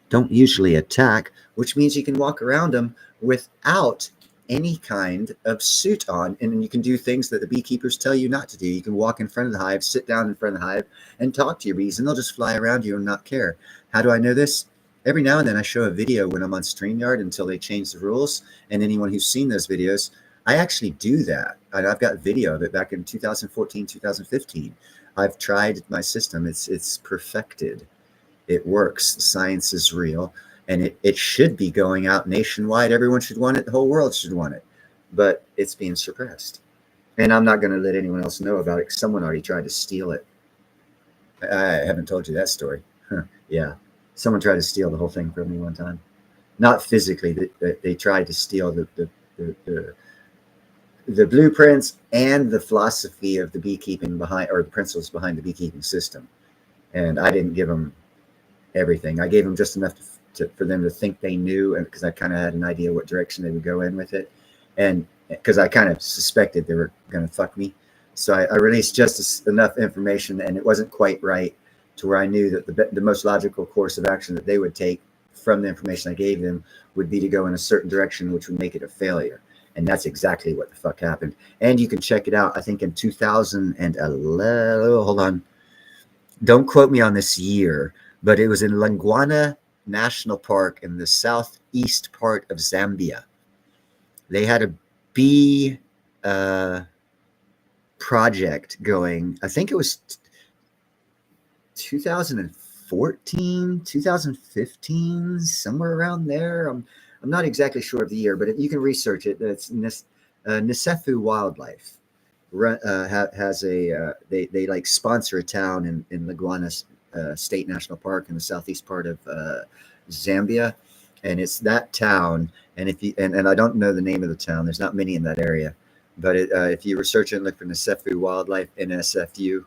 don't usually attack, which means you can walk around them without any kind of suit on, and you can do things that the beekeepers tell you not to do. You can walk in front of the hive, sit down in front of the hive, and talk to your bees, and they'll just fly around you and not care. How do I know this? Every now and then I show a video when I'm on StreamYard until they change the rules, and anyone who's seen those videos, I actually do that. I've got video of it back in 2014, 2015. I've tried my system. It's perfected. It works. The science is real. And it should be going out nationwide. Everyone should want it. The whole world should want it. But it's being suppressed. And I'm not going to let anyone else know about it because someone already tried to steal it. I haven't told you that story. Yeah. Someone tried to steal the whole thing from me one time. Not physically. They tried to steal the blueprints and the philosophy of the beekeeping behind, or the principles behind the beekeeping system. And I didn't give them everything. I gave them just enough for them to think they knew, and because I kind of had an idea what direction they would go in with it, and because I kind of suspected they were going to fuck me, so I released just enough information, and it wasn't quite right to where I knew that the most logical course of action that they would take from the information I gave them would be to go in a certain direction, which would make it a failure. And that's exactly what the fuck happened. And you can check it out. I think in 2011, hold on, don't quote me on this year, but it was in Lungwana National Park in the southeast part of Zambia. They had a bee project going. I think it was 2014, 2015, somewhere around there. I'm not exactly sure of the year, but you can research it. It's Nisefu Wildlife has a they like sponsor a town in Lungwana State National Park in the southeast part of Zambia, and it's that town. And if you and I don't know the name of the town, there's not many in that area, but if you research it and look for Nisefu Wildlife, NSFU,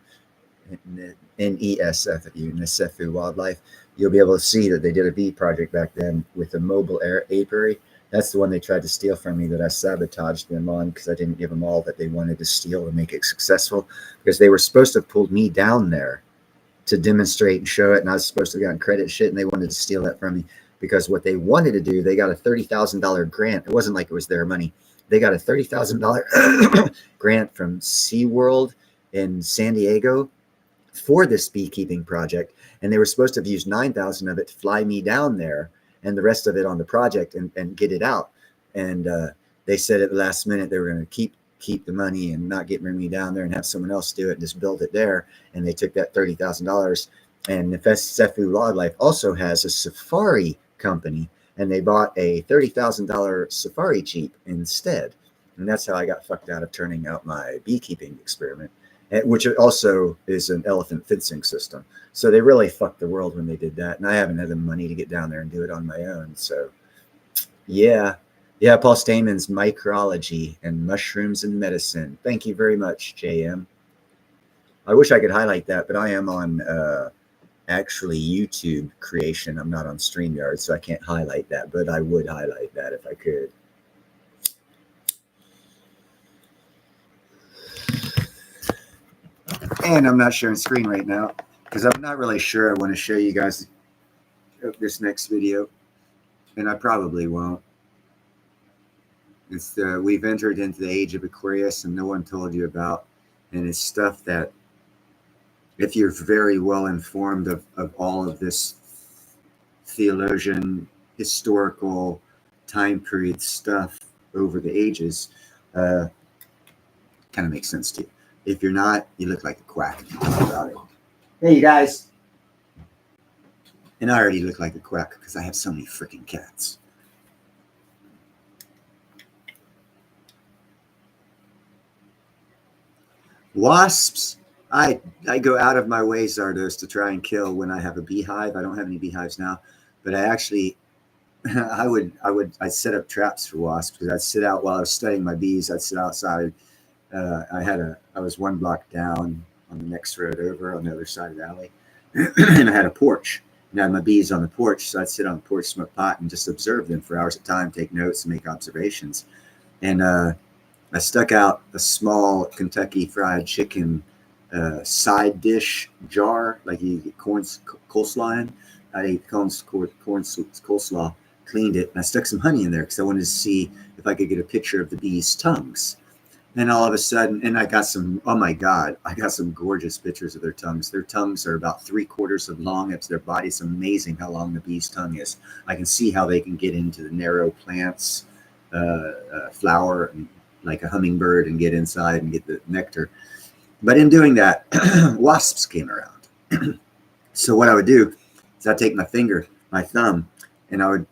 Nisefu Wildlife, you'll be able to see that they did a bee project back then with a mobile apiary. That's the one they tried to steal from me that I sabotaged them on because I didn't give them all that they wanted to steal to make it successful, because they were supposed to have pulled me down there to demonstrate and show it, and I was supposed to have gotten credit shit, and they wanted to steal that from me because what they wanted to do, they got a $30,000 grant. It wasn't like it was their money. They got a $30,000 grant from SeaWorld in San Diego for this beekeeping project, and they were supposed to have used 9,000 of it to fly me down there and the rest of it on the project and get it out. And they said at the last minute they were going to keep the money and not get me down there and have someone else do it and just build it there. And they took that $30,000. And Sefu Wildlife also has a safari company, and they bought a $30,000 safari jeep instead. And that's how I got fucked out of turning out my beekeeping experiment, which also is an elephant fencing system. So they really fucked the world when they did that. And I haven't had the money to get down there and do it on my own. So yeah, Paul Stamen's Micrology and Mushrooms and Medicine. Thank you very much, JM. I wish I could highlight that, but I am on actually YouTube creation. I'm not on StreamYard, so I can't highlight that, but I would highlight that if I could. And I'm not sharing screen right now because I'm not really sure I want to show you guys this next video, and I probably won't. It's we've entered into the age of Aquarius, and no one told you about, and it's stuff that, if you're very well informed of all of this theologian, historical time period stuff over the ages, kind of makes sense to you. If you're not, you look like a quack if you think about it. Hey, you guys. And I already look like a quack because I have so many freaking cats. Wasps. I go out of my way, Zardos, to try and kill when I have a beehive. I don't have any beehives now, but I actually, I'd set up traps for wasps because I'd sit out while I was studying my bees. I'd sit outside. I was one block down on the next road over on the other side of the alley, and I had a porch. And I had my bees on the porch, so I'd sit on the porch, smoke pot, and just observe them for hours at a time, take notes, and make observations. And I stuck out a small Kentucky Fried Chicken side dish jar, like you get coleslaw in. I ate corn coleslaw, cleaned it, and I stuck some honey in there because I wanted to see if I could get a picture of the bees' tongues. And all of a sudden, and I got some, oh my God, I got some gorgeous pictures of their tongues. Their tongues are about 3/4 of long. It's their body. It's amazing how long the bee's tongue is. I can see how they can get into the narrow plants, flower, and like a hummingbird, and get inside and get the nectar. But in doing that, wasps came around. So what I would do is I'd take my thumb, and I would,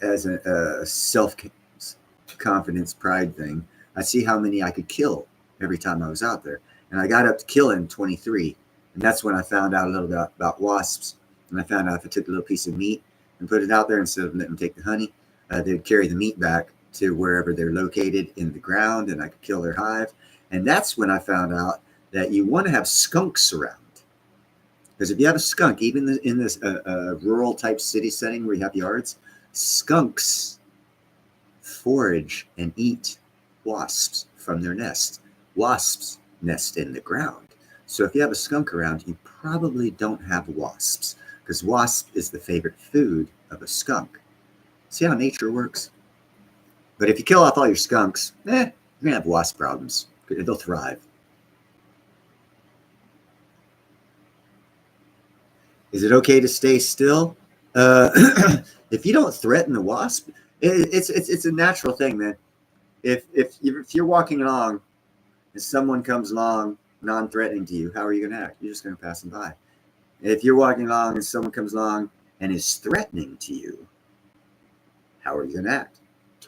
as a self-confidence pride thing, I'd see how many I could kill every time I was out there. And I got up to killing 23. And that's when I found out a little bit about wasps. And I found out if I took a little piece of meat and put it out there instead of letting them take the honey, they'd carry the meat back to wherever they're located in the ground, and I could kill their hive. And that's when I found out that you want to have skunks around. Because if you have a skunk, even in this rural type city setting where you have yards, skunks forage and eat wasps from their nest. Wasps nest in the ground. So if you have a skunk around, you probably don't have wasps, because wasp is the favorite food of a skunk. See how nature works? But if you kill off all your skunks, you're going to have wasp problems. They'll thrive. Is it okay to stay still? If you don't threaten the wasp, it's a natural thing, man. If you're walking along and someone comes along non-threatening to you, how are you going to act? You're just going to pass them by. If you're walking along and someone comes along and is threatening to you, how are you going to act?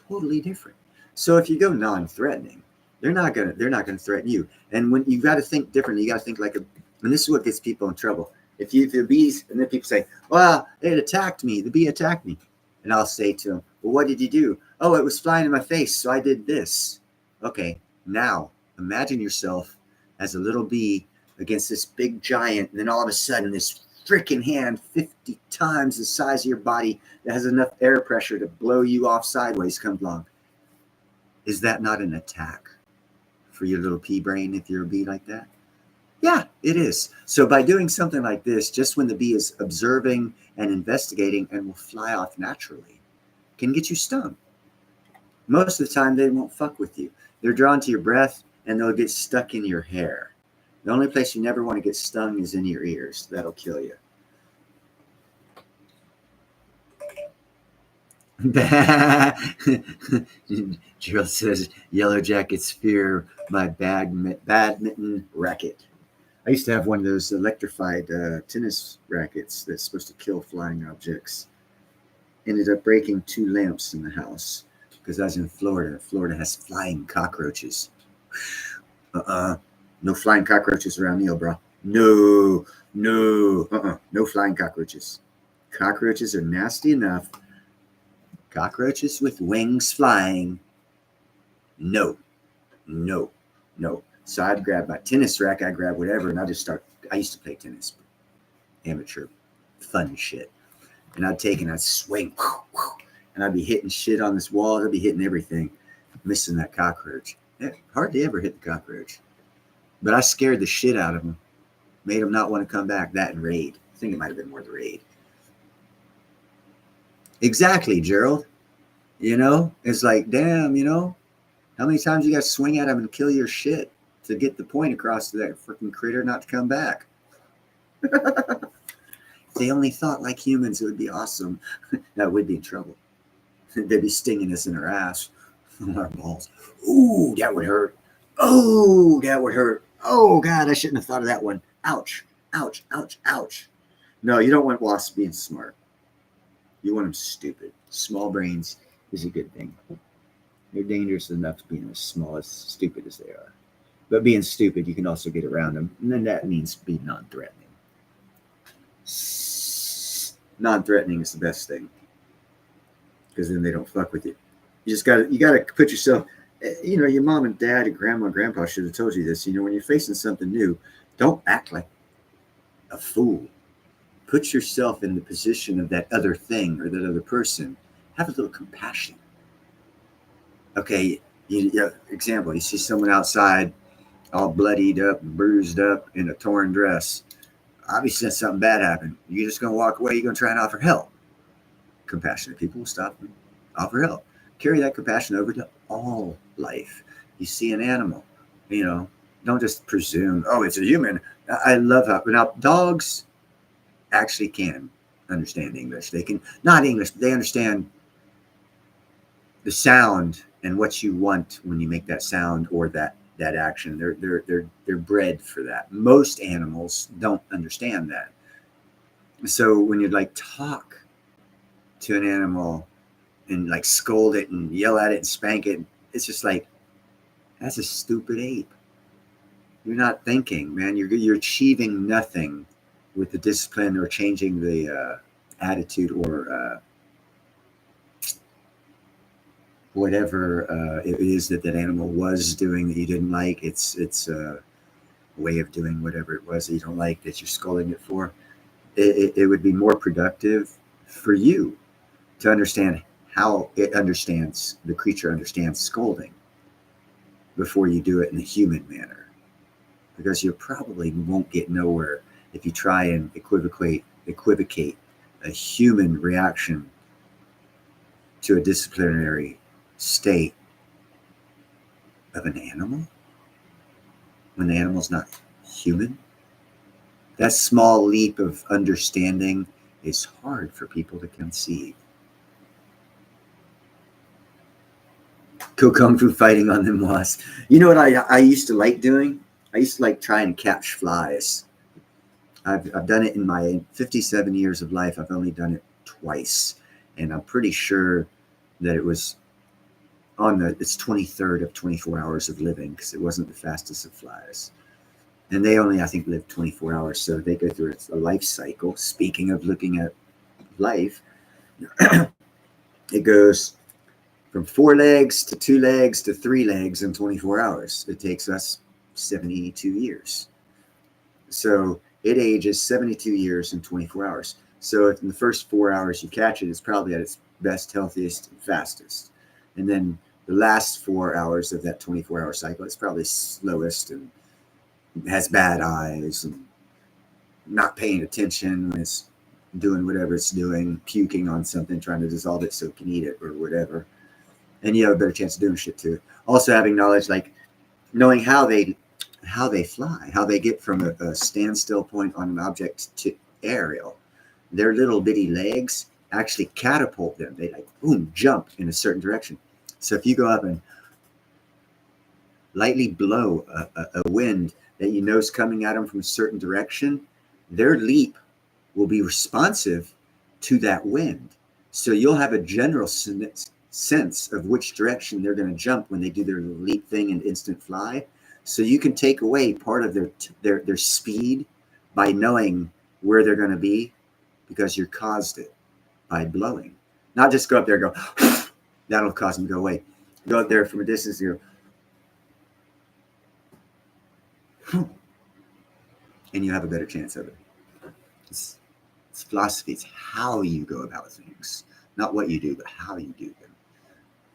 Totally different. So if you go non-threatening, they're not gonna threaten you. And when you got to think differently, you got to think like and this is what gets people in trouble. If the bees, and then people say, "Well, it attacked me. The bee attacked me," and I'll say to them, "Well, what did you do?" "Oh, it was flying in my face, so I did this." Okay, now imagine yourself as a little bee against this big giant, and then all of a sudden, this freaking hand 50 times the size of your body that has enough air pressure to blow you off sideways comes along. Is that not an attack for your little pea brain if you're a bee like that? Yeah, it is. So by doing something like this, just when the bee is observing and investigating and will fly off naturally, can get you stung. Most of the time, they won't fuck with you. They're drawn to your breath, and they'll get stuck in your hair. The only place you never want to get stung is in your ears. That'll kill you. Gerald says, Yellow Jackets fear my badminton racket. I used to have one of those electrified tennis rackets that's supposed to kill flying objects. Ended up breaking 2 lamps in the house because I was in Florida. Florida has flying cockroaches. No flying cockroaches around Neil, bro. No flying cockroaches. Cockroaches are nasty enough. Cockroaches with wings flying. No. So I'd grab my tennis rack, I'd grab whatever, and I used to play tennis. Amateur fun shit. And I'd take and I'd swing. And I'd be hitting shit on this wall. I'd be hitting everything. Missing that cockroach. Hardly ever hit the cockroach. But I scared the shit out of him. Made him not want to come back. That and raid. I think it might have been more the raid. Exactly, Gerald. It's like, damn, how many times you got to swing at him and kill your shit to get the point across to that freaking critter not to come back? If they only thought like humans, it would be awesome. That would be in trouble. They'd be stinging us in our ass, our balls. Ooh, that would hurt. Oh, that would hurt. Oh, God, I shouldn't have thought of that one. Ouch, ouch, ouch, ouch. No, you don't want wasps being smart. You want them stupid. Small brains is a good thing. They're dangerous enough to being as small as stupid as they are. But being stupid, you can also get around them. And then that means be non-threatening. Non-threatening is the best thing. Because then they don't fuck with you. You gotta put yourself, your mom and dad and grandma and grandpa should have told you this. When you're facing something new, don't act like a fool. Put yourself in the position of that other thing or that other person. Have a little compassion. Okay, example, you see someone outside all bloodied up, bruised up in a torn dress. Obviously, something bad happened. You're just going to walk away. You're going to try and offer help. Compassionate people will stop and offer help. Carry that compassion over to all life. You see an animal, don't just presume, oh, it's a human. I love that. But now dogs actually can understand English. They can, not English, but they understand the sound and what you want when you make that sound or that action. They're bred for that. Most animals don't understand that. So when you talk to an animal and scold it and yell at it and spank it, it's just like, that's a stupid ape. You're not thinking, man. You're achieving nothing with the discipline or changing the attitude or whatever it is that animal was doing that you didn't like. It's a way of doing whatever it was that you don't like that you're scolding it for. It would be more productive for you to understand how the creature understands scolding before you do it in a human manner, because you probably won't get nowhere if you try and equivocate a human reaction to a disciplinary state of an animal when the animal's not human. That small leap of understanding is hard for people to conceive. Go kung fu fighting on them wasps. You know what I used to like doing? I used to try and catch flies. I've done it in my 57 years of life. I've only done it twice. And I'm pretty sure that it was it's 23rd of 24 hours of living, because it wasn't the fastest of flies. And they only, I think, live 24 hours. So they go through a life cycle. Speaking of looking at life, it goes from 4 legs to 2 legs to 3 legs in 24 hours. It takes us 72 years. So it ages 72 years in 24 hours. So if in the first 4 hours you catch it, it's probably at its best, healthiest, and fastest. And then the last 4 hours of that 24-hour cycle, it's probably slowest and has bad eyes and not paying attention when it's doing whatever it's doing, puking on something, trying to dissolve it so it can eat it or whatever. And you have a better chance of doing shit too. Also having knowledge, knowing how they fly, how they get from a standstill point on an object to aerial. Their little bitty legs actually catapult them. They like boom, jump in a certain direction. So if you go up and lightly blow a wind that you know is coming at them from a certain direction, their leap will be responsive to that wind. So you'll have a general sense of which direction they're going to jump when they do their leap thing and instant fly. So you can take away part of their speed by knowing where they're going to be, because you caused it by blowing. Not just go up there and go, that'll cause them to go away. Go up there from a distance and go, and you have a better chance of it. It's philosophy. It's how you go about things, not what you do, but how you do them.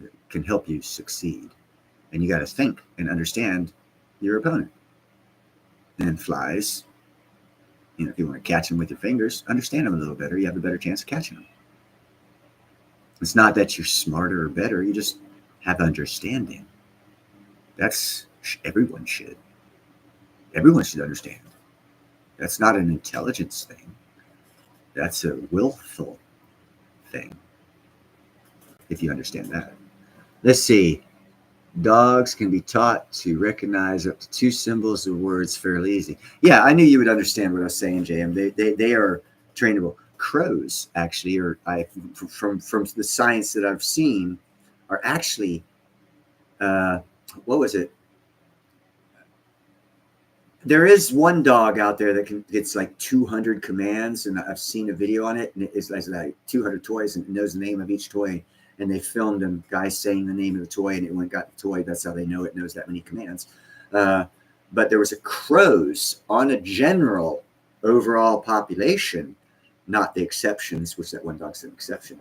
It can help you succeed. And you got to think and understand your opponent. And flies, if you want to catch them with your fingers, understand them a little better. You have a better chance of catching them. It's not that you're smarter or better. You just have understanding. That's everyone should. Everyone should understand. That's not an intelligence thing. That's a willful thing, if you understand that. Let's see. Dogs can be taught to recognize up to 2 symbols of words fairly easy. Yeah, I knew you would understand what I was saying, JM. They are trainable. Crows, actually, from the science that I've seen, are actually, what was it? There is one dog out there that gets like 200 commands, and I've seen a video on it, and it's like 200 toys, and it knows the name of each toy. And they filmed them, guys saying the name of the toy, and it went got the toy. That's how they know it knows that many commands. But there was a crows on a general overall population, not the exceptions, which that one dog's an exception.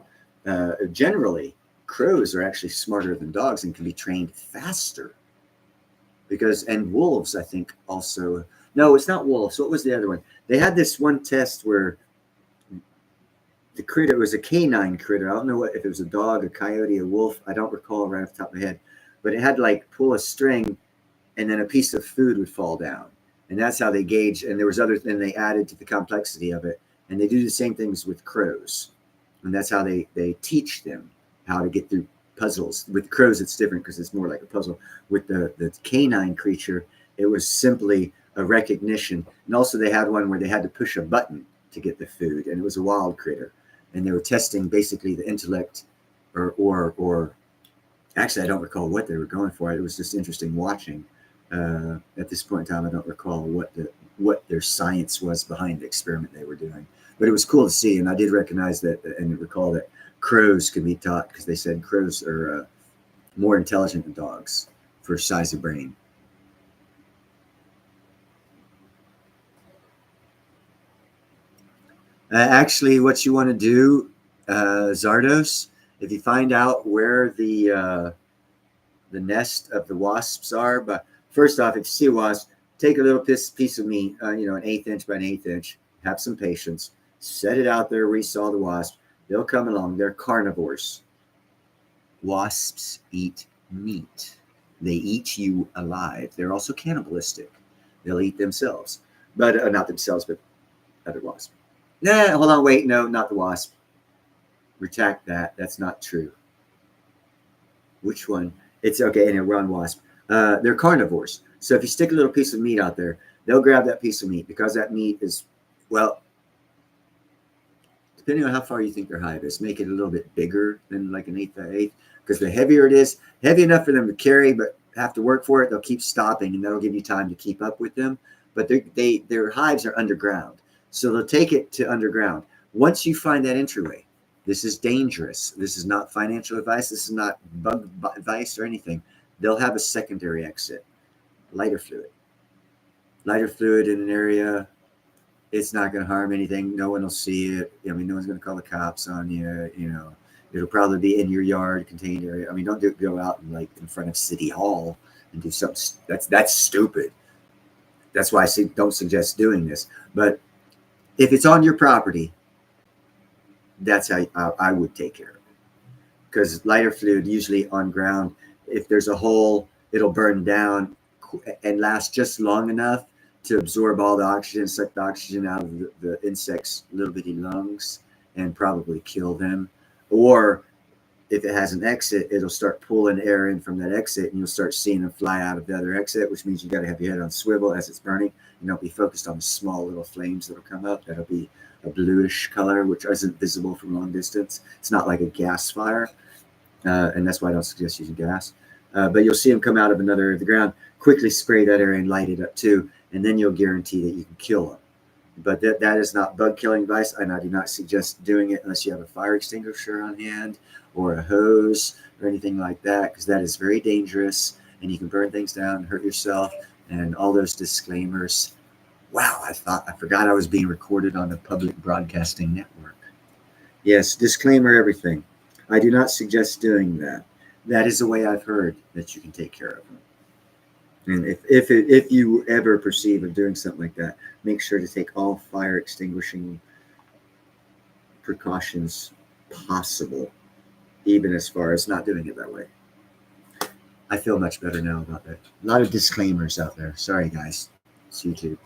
Generally, crows are actually smarter than dogs and can be trained faster. And wolves, I think, also. No, it's not wolves. What was the other one? They had this one test where the critter was a canine critter. I don't know if it was a dog, a coyote, a wolf. I don't recall right off the top of my head. But it had to like pull a string, and then a piece of food would fall down. And that's how they gauge. And there was other thing they added to the complexity of it. And they do the same things with crows. And that's how they teach them how to get through puzzles. With crows, it's different because it's more like a puzzle. With the canine creature, it was simply a recognition. And also they had one where they had to push a button to get the food. And it was a wild critter. And they were testing basically the intellect or actually, I don't recall what they were going for. It was just interesting watching. At this point in time, I don't recall what their science was behind the experiment they were doing. But it was cool to see, and I did recognize that and recall that crows can be taught, because they said crows are more intelligent than dogs for size of brain. Actually, what you want to do, Zardos, if you find out where the nest of the wasps are, but first off, if you see a wasp, take a little piece of meat, an 1/8 inch by an 1/8 inch, have some patience, set it out there where you saw the wasp. They'll come along. They're carnivores. Wasps eat meat. They eat you alive. They're also cannibalistic. They'll eat themselves, but not themselves, but other wasps. Nah, hold on, wait, no, not the wasp. Retract that. That's not true. Which one? It's okay. Anyway, we're on wasp. They're carnivores. So if you stick a little piece of meat out there, they'll grab that piece of meat, because that meat is, well, depending on how far you think their hive is, make it a little bit bigger than like an 1/8 by 1/8, because the heavier it is, heavy enough for them to carry, but have to work for it, they'll keep stopping, and that'll give you time to keep up with them. But their hives are underground. So they'll take it to underground. Once you find that entryway, this is dangerous. This is not financial advice. This is not bug advice or anything. They'll have a secondary exit. Lighter fluid. Lighter fluid in an area, it's not going to harm anything. No one will see it. I mean, no one's going to call the cops on you. It'll probably be in your yard, contained area. I mean, don't go out and like in front of City Hall and do something. That's stupid. That's why I don't suggest doing this. But if it's on your property, that's how I would take care of it. Because lighter fluid, usually on ground, if there's a hole, it'll burn down and last just long enough to absorb all the oxygen, suck the oxygen out of the insect's little bitty lungs, and probably kill them. Or if it has an exit, it'll start pulling air in from that exit, and you'll start seeing them fly out of the other exit, which means you got to have your head on swivel as it's burning, and don't be focused on the small little flames that'll come up. That'll be a bluish color, which isn't visible from long distance. It's not like a gas fire, and that's why I don't suggest using gas. But you'll see them come out of another area of the ground, quickly spray that area and light it up too, and then you'll guarantee that you can kill them. But that is not bug killing advice, and I do not suggest doing it unless you have a fire extinguisher on hand or a hose or anything like that, because that is very dangerous, and you can burn things down and hurt yourself, and all those disclaimers. Wow, I forgot I was being recorded on a public broadcasting network. Yes, disclaimer everything. I do not suggest doing that. That is the way I've heard that you can take care of them. And if you ever perceive of doing something like that, make sure to take all fire extinguishing precautions possible, even as far as not doing it that way. I feel much better now about that. A lot of disclaimers out there. Sorry, guys. It's YouTube.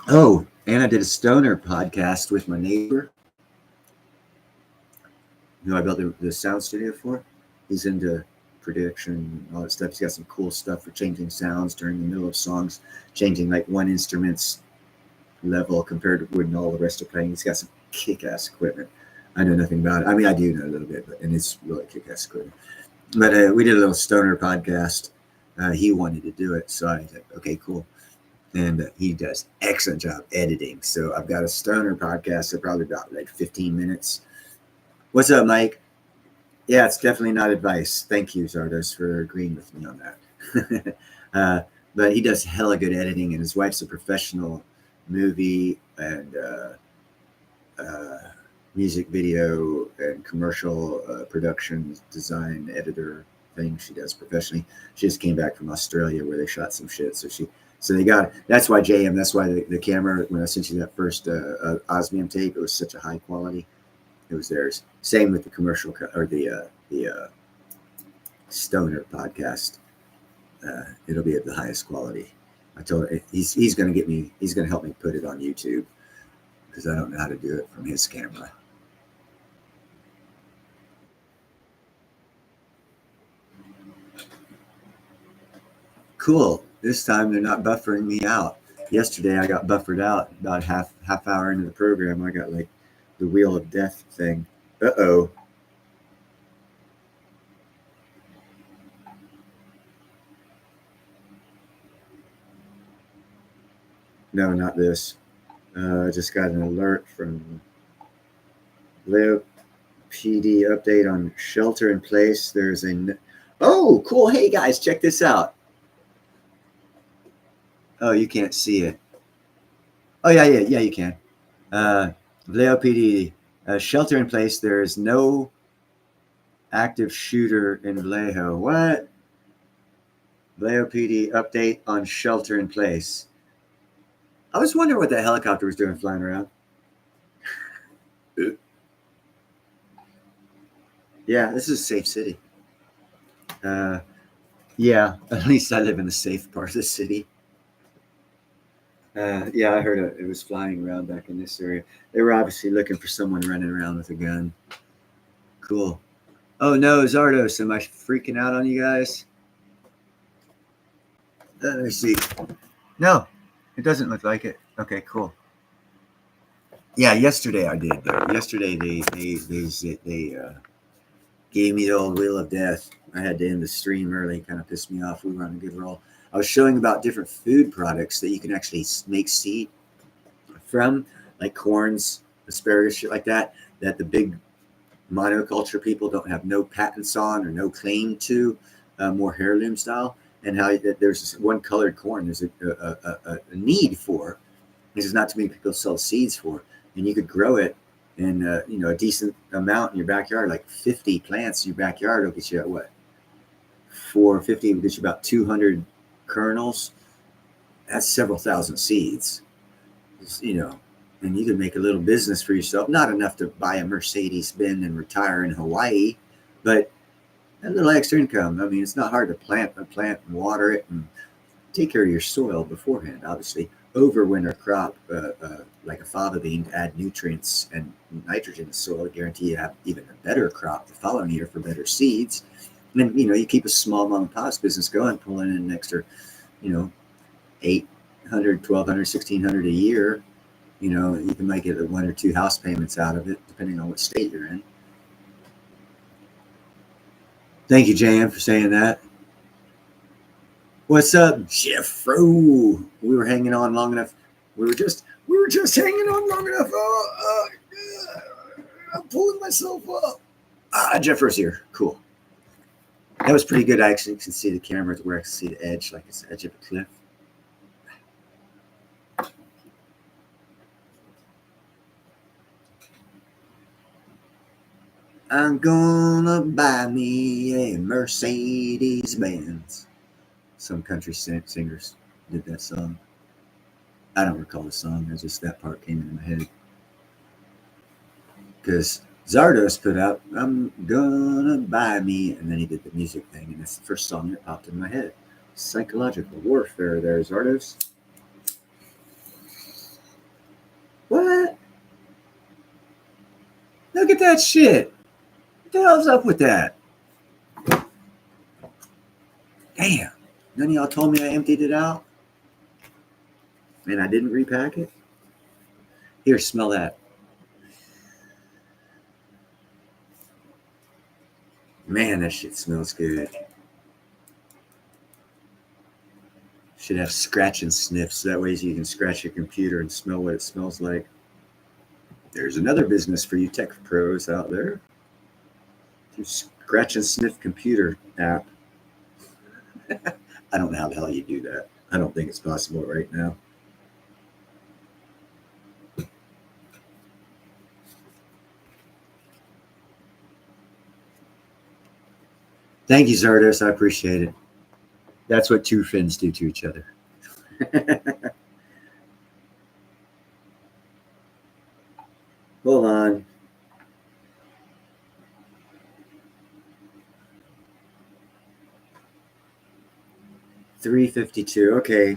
Oh, and I did a stoner podcast with my neighbor, who I built the sound studio for. He's into prediction and all that stuff. He's got some cool stuff for changing sounds during the middle of songs, changing like one instrument's level compared to when all the rest are playing. He's got some kick-ass equipment. I know nothing about it. I mean, I do know a little bit, and it's really kick-ass equipment. But we did a little stoner podcast. He wanted to do it, so I said, okay, cool. And he does excellent job editing. So I've got a stoner podcast that probably about like 15 minutes. What's up, Mike? Yeah, it's definitely not advice. Thank you, Zardos, for agreeing with me on that. But he does hella good editing, and his wife's a professional movie and music video and commercial production design editor thing she does professionally. She just came back from Australia where they shot some shit. So they got, that's why JM, that's why the camera, when I sent you that first osmium tape, it was such a high quality. It was theirs. Same with the commercial or the stoner podcast. It'll be of the highest quality. I told her he's going to help me put it on YouTube because I don't know how to do it from his camera. Cool. This time they're not buffering me out. Yesterday I got buffered out about half hour into the program. I got like the wheel of death thing. Uh-oh. No, not this. I just got an alert from Leo PD update on shelter in place. There's a... Oh, cool. Hey, guys, check this out. Oh, you can't see it. Oh, yeah, you can. Vallejo PD, shelter in place. There is no active shooter in Vallejo. What? Vallejo PD update on shelter in place. I was wondering what that helicopter was doing flying around. Yeah, this is a safe city. Yeah, at least I live in the safe part of the city. Yeah, I heard it was flying around back in this area. They were obviously looking for someone running around with a gun. Cool. Oh no, Zardos, am I freaking out on you guys? Let me see. No, it doesn't look like it. Okay, cool. Yeah, yesterday I did though. Yesterday they gave me the old wheel of death. I had to end the stream early, kind of pissed me off. We were on a good roll. I was showing about different food products that you can actually make seed from, like corns, asparagus, shit like that, that the big monoculture people don't have no patents on or no claim to, more heirloom style, and how there's this one colored corn there's a need for. There's not too many people sell seeds for, and you could grow it in a decent amount in your backyard, like 50 plants in your backyard will get you at what? 450 will get you about 200 kernels. That's several thousand seeds, and you can make a little business for yourself. Not enough to buy a Mercedes-Benz and retire in Hawaii, but a little extra income. I mean, it's not hard to plant and water it and take care of your soil beforehand, obviously. overwinter crop, like a fava bean, add nutrients and nitrogen to soil, guarantee you have even a better crop the following year for better seeds. And then, you keep a small mom and pop's business going, pulling in an extra, $800, $1,200, $1,600 a year. You can might get 1 or 2 house payments out of it, depending on what state you're in. Thank you, Jan, for saying that. What's up, Jeffro? We were hanging on long enough. We were just hanging on long enough. I'm pulling myself up. Jeffro's here. Cool. That was pretty good. I actually can see the camera where I can see the edge, like it's the edge of a cliff. I'm gonna buy me a Mercedes Benz. Some country singers did that song. I don't recall the song. It's just that part came into my head. Because Zardos put out, I'm gonna buy me, and then he did the music thing, and that's the first song that popped in my head. Psychological warfare there, Zardos. What? Look at that shit. What the hell's up with that? Damn. None of y'all told me I emptied it out? And I didn't repack it? Here, smell that. Man, that shit smells good. Should have scratch and sniff, so that way you can scratch your computer and smell what it smells like. There's another business for you tech pros out there. Your scratch and sniff computer app. I don't know how the hell you do that. I don't think it's possible right now. Thank you, Zardos. I appreciate it. That's what two friends do to each other. Hold on. $3.52. Okay.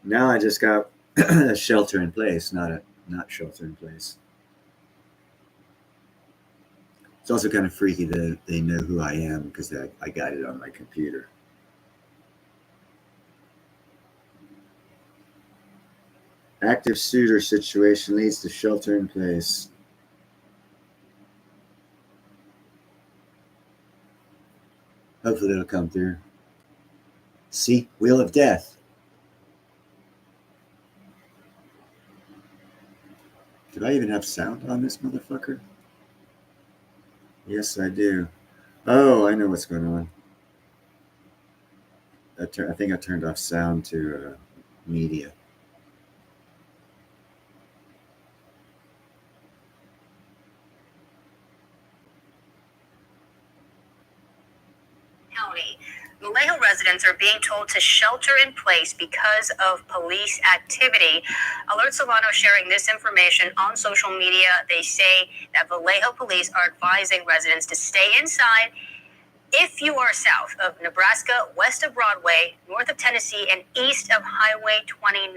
Now I just got a shelter in place, not shelter in place. It's also kind of freaky that they know who I am because I got it on my computer. Active shooter situation leads to shelter in place. Hopefully it'll come through. See? Wheel of Death. Do I even have sound on this motherfucker? Yes, I do. Oh, I know what's going on. I think I turned off sound to media. County. Vallejo residents are being told to shelter in place because of police activity. Alert Solano sharing this information on social media. They say that Vallejo police are advising residents to stay inside if you are south of Nebraska, west of Broadway, north of Tennessee, and east of Highway 29.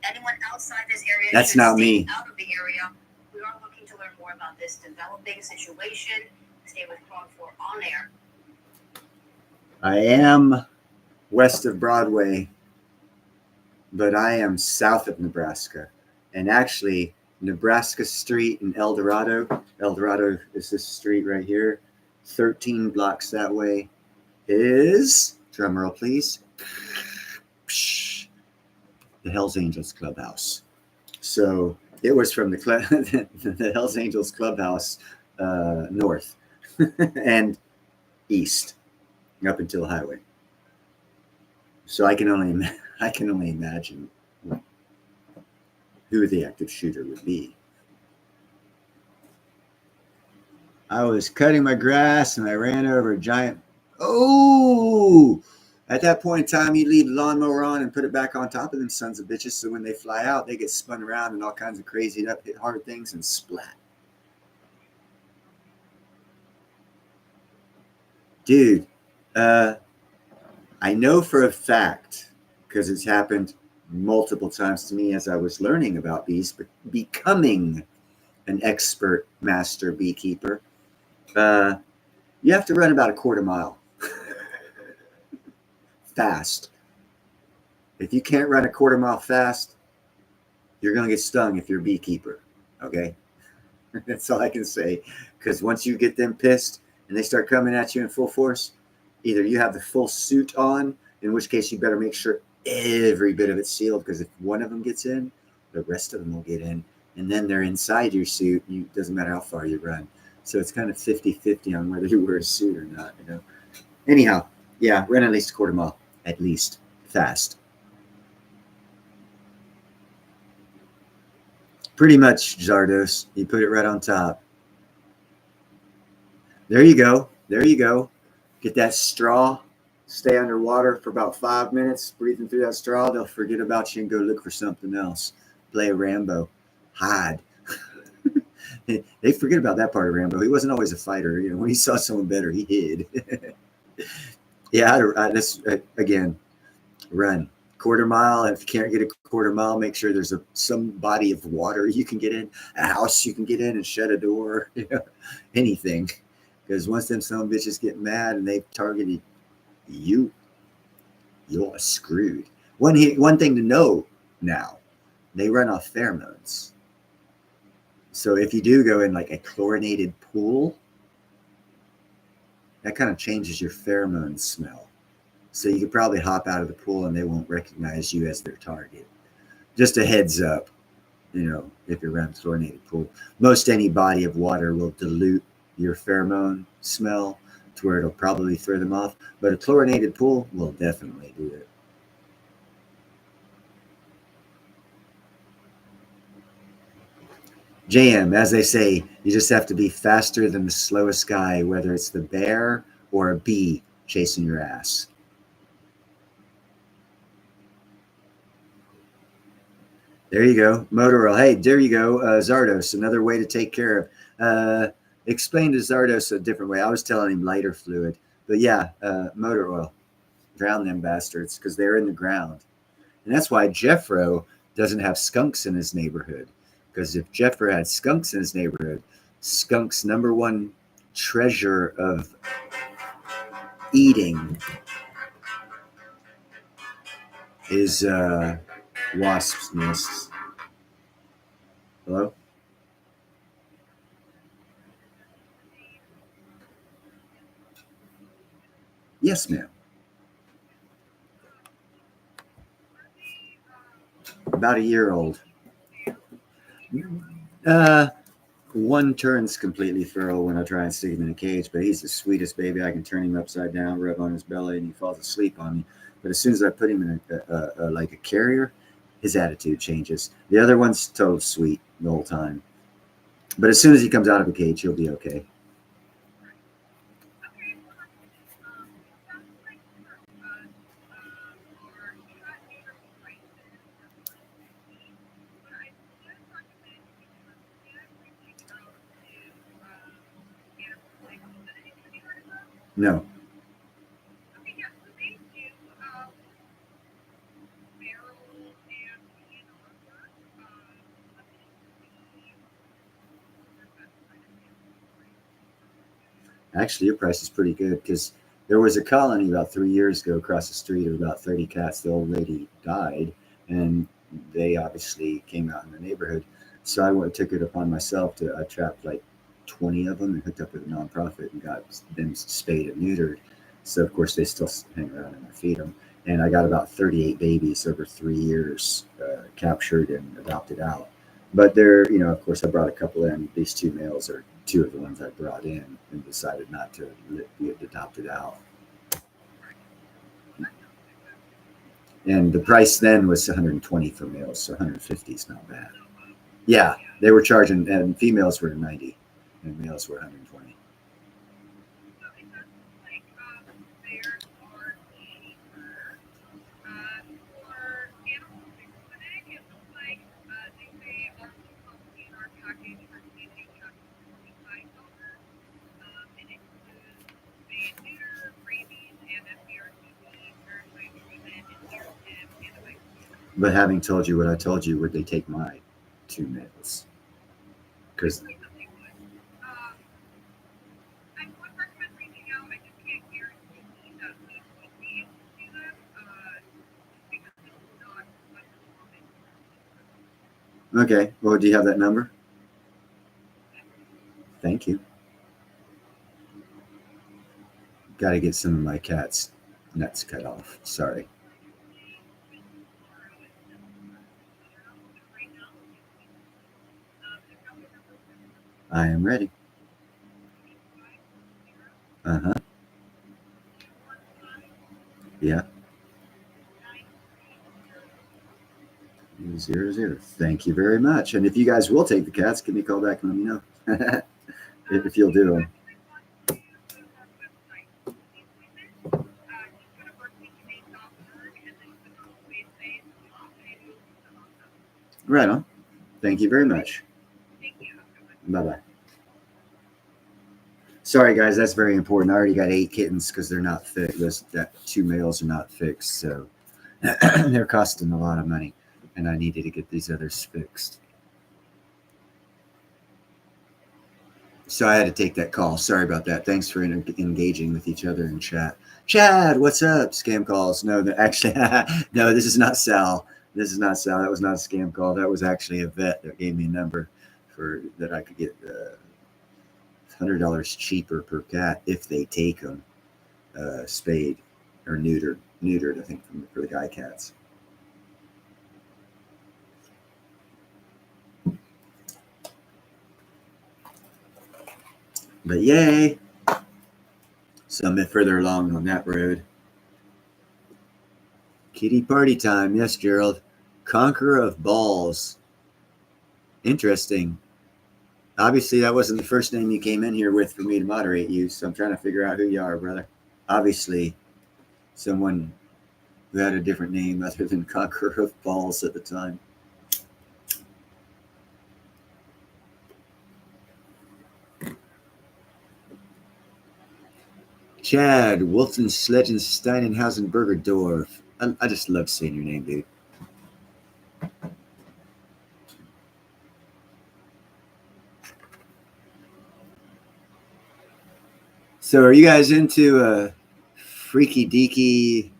Anyone outside this area That's should not stay me. out of the area. We are looking to learn more about this developing situation. Stay with Prong 4 on air. I am west of Broadway, but I am south of Nebraska. And actually, Nebraska Street in El Dorado is this street right here. 13 blocks that way is, drumroll please, the Hells Angels Clubhouse. So it was from the Hells Angels Clubhouse north and east. Up until the highway. So I can only imagine who the active shooter would be. I was cutting my grass and I ran over a giant. Oh, at that point in time, you leave the lawnmower on and put it back on top of them sons of bitches. So when they fly out, they get spun around and all kinds of crazy up, hit hard things and splat. Dude, I know for a fact, because it's happened multiple times to me as I was learning about bees, but becoming an expert master beekeeper, you have to run about a quarter mile fast. If you can't run a quarter mile fast, you're going to get stung if you're a beekeeper. Okay? That's all I can say. Because once you get them pissed and they start coming at you in full force, either you have the full suit on, in which case you better make sure every bit of it's sealed, because if one of them gets in, the rest of them will get in. And then they're inside your suit. It doesn't matter how far you run. So it's kind of 50-50 on whether you wear a suit or not. You know. Anyhow, yeah, run at least a quarter mile. At least. Fast. Pretty much, Zardos. You put it right on top. There you go. There you go. Get that straw. Stay underwater for about 5 minutes, breathing through that straw. They'll forget about you and go look for something else. Play a Rambo. Hide. They forget about that part of Rambo. He wasn't always a fighter. You know, when he saw someone better, he hid. Yeah, again, run. Quarter mile. If you can't get a quarter mile, make sure there's some body of water you can get in, a house you can get in and shut a door, you know, anything. Because once them son of bitches get mad and they've targeted you, you're screwed. One thing to know now, they run off pheromones. So if you do go in like a chlorinated pool, that kind of changes your pheromone smell. So you could probably hop out of the pool and they won't recognize you as their target. Just a heads up, you know, if you're around a chlorinated pool. Most any body of water will dilute your pheromone smell to where it'll probably throw them off. But a chlorinated pool will definitely do it. JM, as they say, you just have to be faster than the slowest guy, whether it's the bear or a bee chasing your ass. There you go. Motor oil. Hey, there you go. Zardos, another way to take care of. Explain to Zardos a different way. I was telling him lighter fluid. But yeah, motor oil. Drown them bastards because they're in the ground. And that's why Jeffro doesn't have skunks in his neighborhood. Because if Jeffro had skunks in his neighborhood, skunks' number one treasure of eating is wasps' nests. Hello? Yes, ma'am. About a year old. One turns completely feral when I try and stick him in a cage, but he's the sweetest baby. I can turn him upside down, rub on his belly, and he falls asleep on me. But as soon as I put him in like a carrier, his attitude changes. The other one's total sweet the whole time. But as soon as he comes out of a cage, he'll be okay. No. Actually, your price is pretty good because there was a colony about 3 years ago across the street of about 30 cats. The old lady died, and they obviously came out in the neighborhood. So I took it upon myself to I trapped like 20 of them and hooked up with a nonprofit and got them spayed and neutered. So of course they still hang around and I feed them. And I got about 38 babies over 3 years captured and adopted out. But they're, you know, of course I brought a couple in. These two males are two of the ones I brought in and decided not to be adopted out. And the price then was 120 for males, so 150 is not bad. Yeah, they were charging, and females were 90 and males were 120. But having told you what I told you, would they take my 2 males? Because okay, well, do you have that number? Thank you. Got to get some of my cat's nuts cut off. Sorry. I am ready. Uh-huh. Yeah. 00. Thank you very much. And if you guys will take the cats, give me a call back and let me know if you'll do them. Right on. Thank you very much. Bye-bye. Sorry, guys, that's very important. I already got 8 kittens because they're not fixed. That 2 males are not fixed, so they're costing a lot of money, and I needed to get these others fixed. So I had to take that call. Sorry about that. Thanks for engaging with each other in chat. Chad, what's up? Scam calls. No, actually, no, this is not Sal. This is not Sal. That was not a scam call. That was actually a vet that gave me a number for that I could get $100 cheaper per cat if they take them spayed or neutered, I think, for the guy cats. But yay. So I'm further along on that road. Kitty party time. Yes, Gerald. Conqueror of Balls. Interesting. Obviously, that wasn't the first name you came in here with for me to moderate you, so I'm trying to figure out who you are, brother. Obviously, someone who had a different name other than Conqueror of Balls at the time. Chad, Wolfen, Schlegenstein, Bergerdorf. I just love saying your name, dude. So are you guys into freaky deaky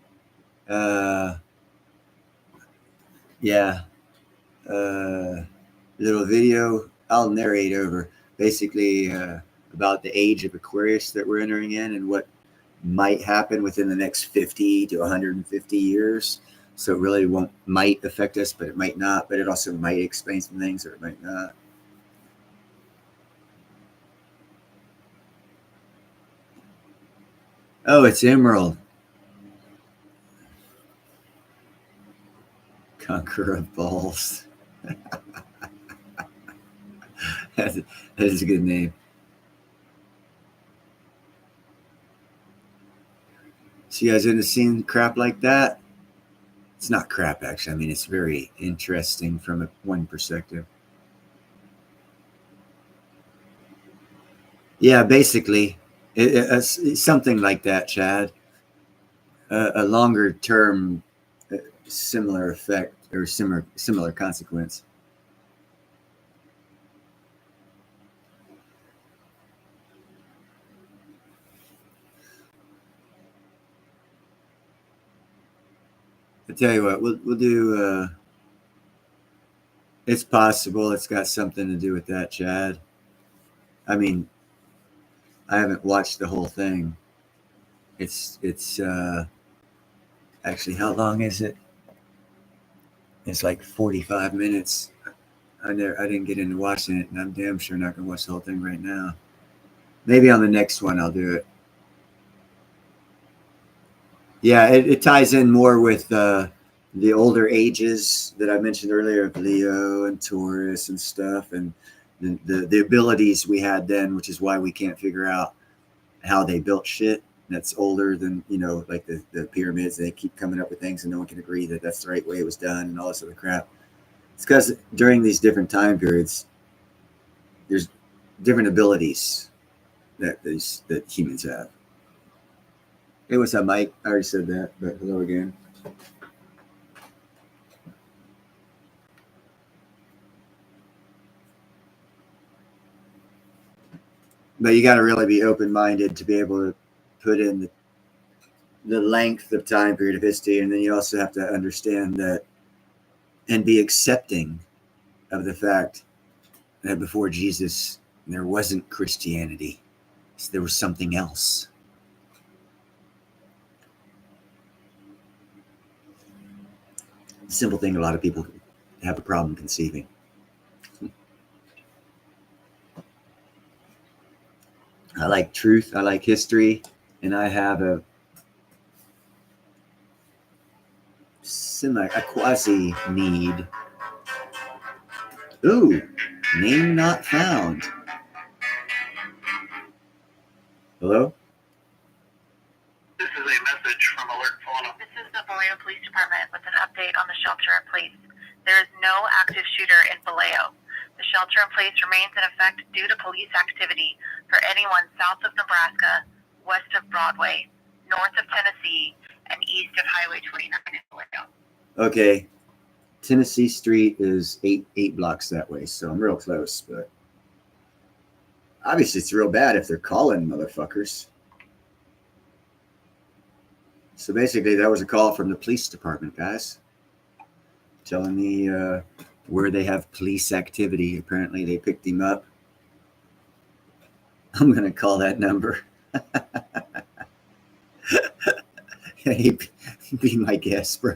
little video? I'll narrate over basically about the age of Aquarius that we're entering in and what might happen within the next 50 to 150 years. So it really might affect us, but it might not. But it also might explain some things, or it might not. Oh, it's Emerald. Conqueror of Balls. That is a good name. So you guys into seeing crap like that? It's not crap, actually. I mean, it's very interesting from one perspective. Yeah, basically, it's something like that, Chad. A longer term, similar effect or similar consequence. I tell you what, we'll do. It's possible it's got something to do with that, Chad. I mean, I haven't watched the whole thing. It's actually, how long is it? It's like 45 minutes. I didn't get into watching it, and I'm damn sure not gonna watch the whole thing right now. Maybe on the next one I'll do it. Yeah, it ties in more with the older ages that I mentioned earlier of Leo and Taurus and stuff, and the abilities we had then, which is why we can't figure out how they built shit that's older than, like the pyramids. They keep coming up with things and no one can agree that that's the right way it was done and all this other crap. It's because during these different time periods, there's different abilities that humans have. Hey, what's up, Mike? I already said that, but hello again. But you got to really be open-minded to be able to put in the length of time period of history, and then you also have to understand that and be accepting of the fact that before Jesus there wasn't Christianity, so there was something else. Simple thing a lot of people have a problem conceiving. I like truth, I like history, and I have a quasi need. Ooh, name not found. Hello? This is a message from Alert Solano. This is the Vallejo Police Department with an update on the shelter in place. There is no active shooter in Vallejo. The shelter in place remains in effect due to police activity for anyone south of Nebraska, west of Broadway, north of Tennessee, and east of Highway 29 in Vallejo. Okay. Tennessee Street is eight blocks that way, so I'm real close, but obviously it's real bad if they're calling motherfuckers. So basically that was a call from the police department, guys, telling me where they have police activity. Apparently they picked him up. I'm going to call that number. Hey, be my guest, bro.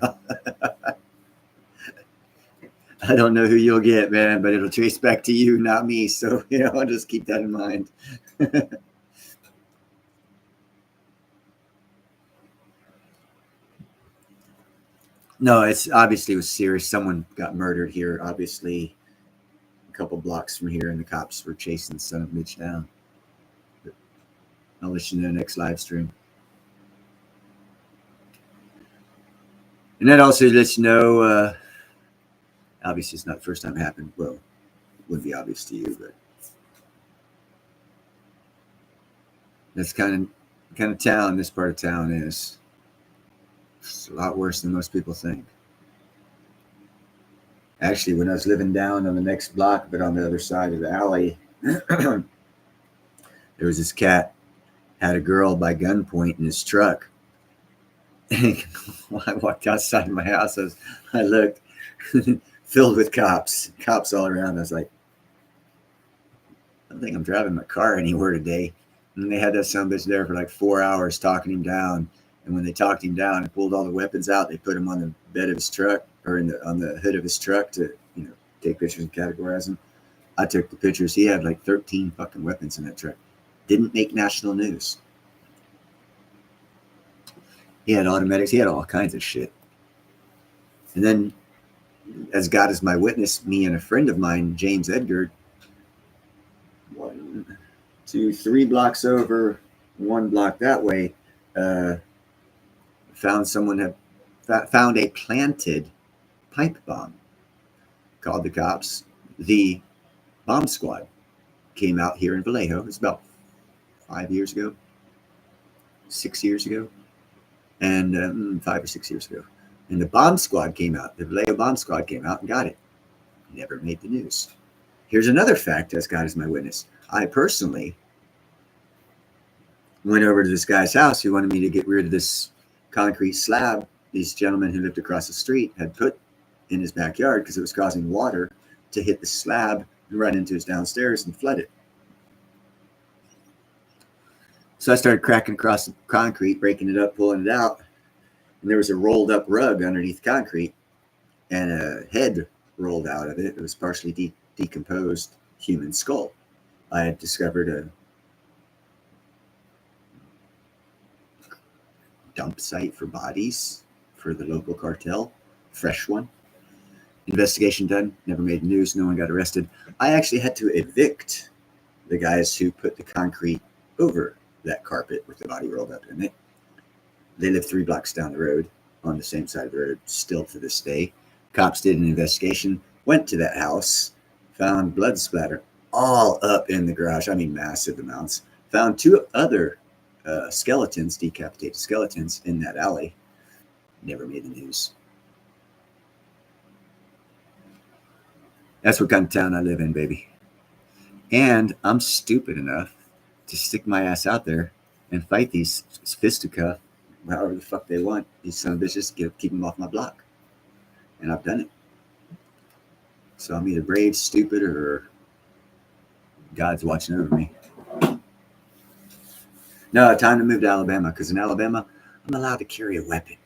I don't know who you'll get, man, but it'll trace back to you, not me. So, I'll just keep that in mind. No, it's obviously it was serious. Someone got murdered here, obviously, a couple blocks from here, and the cops were chasing the son of a bitch down. But I'll let you know next live stream. And that also lets you know, obviously it's not the first time it happened. Well, it wouldn't be obvious to you, but that's kind of town this part of town is. It's a lot worse than most people think. Actually, when I was living down on the next block, but on the other side of the alley, there was this cat had a girl by gunpoint in his truck. And I walked outside my house. I looked, filled with cops all around. I was like, I don't think I'm driving my car anywhere today. And they had that son of a bitch there for like 4 hours talking him down. And when they talked him down and pulled all the weapons out, they put him on the bed of his truck or on the hood of his truck to, take pictures and categorize them. I took the pictures. He had like 13 fucking weapons in that truck. Didn't make national news. He had automatics. He had all kinds of shit. And then, as God is my witness, me and a friend of mine, James Edgar, 1, 2, 3 blocks over, 1 block that way, found a planted pipe bomb. Called the cops. The bomb squad came out here in Vallejo. It was about 5 years ago, 6 years ago, and 5 or 6 years ago. And the bomb squad came out. The Vallejo bomb squad came out and got it. Never made the news. Here's another fact, as God is my witness. I personally went over to this guy's house who wanted me to get rid of this concrete slab these gentlemen who lived across the street had put in his backyard because it was causing water to hit the slab and run into his downstairs and flood it. So I started cracking across the concrete, breaking it up, pulling it out. And there was a rolled up rug underneath concrete and a head rolled out of it. It was partially decomposed human skull. I had discovered a dump site for bodies for the local cartel, fresh one. Investigation done, never made news, no one got arrested. I actually had to evict the guys who put the concrete over that carpet with the body rolled up in it. They live 3 blocks down the road on the same side of the road, still to this day. Cops did an investigation, went to that house, found blood splatter all up in the garage. I mean, massive amounts. Found 2 other skeletons, decapitated skeletons in that alley. Never made the news. That's what kind of town I live in, baby. And I'm stupid enough to stick my ass out there and fight these fisticuff, however the fuck they want, these son of bitches, keep them off my block. And I've done it. So I'm either brave, stupid, or God's watching over me. No, time to move to Alabama, because in Alabama, I'm allowed to carry a weapon.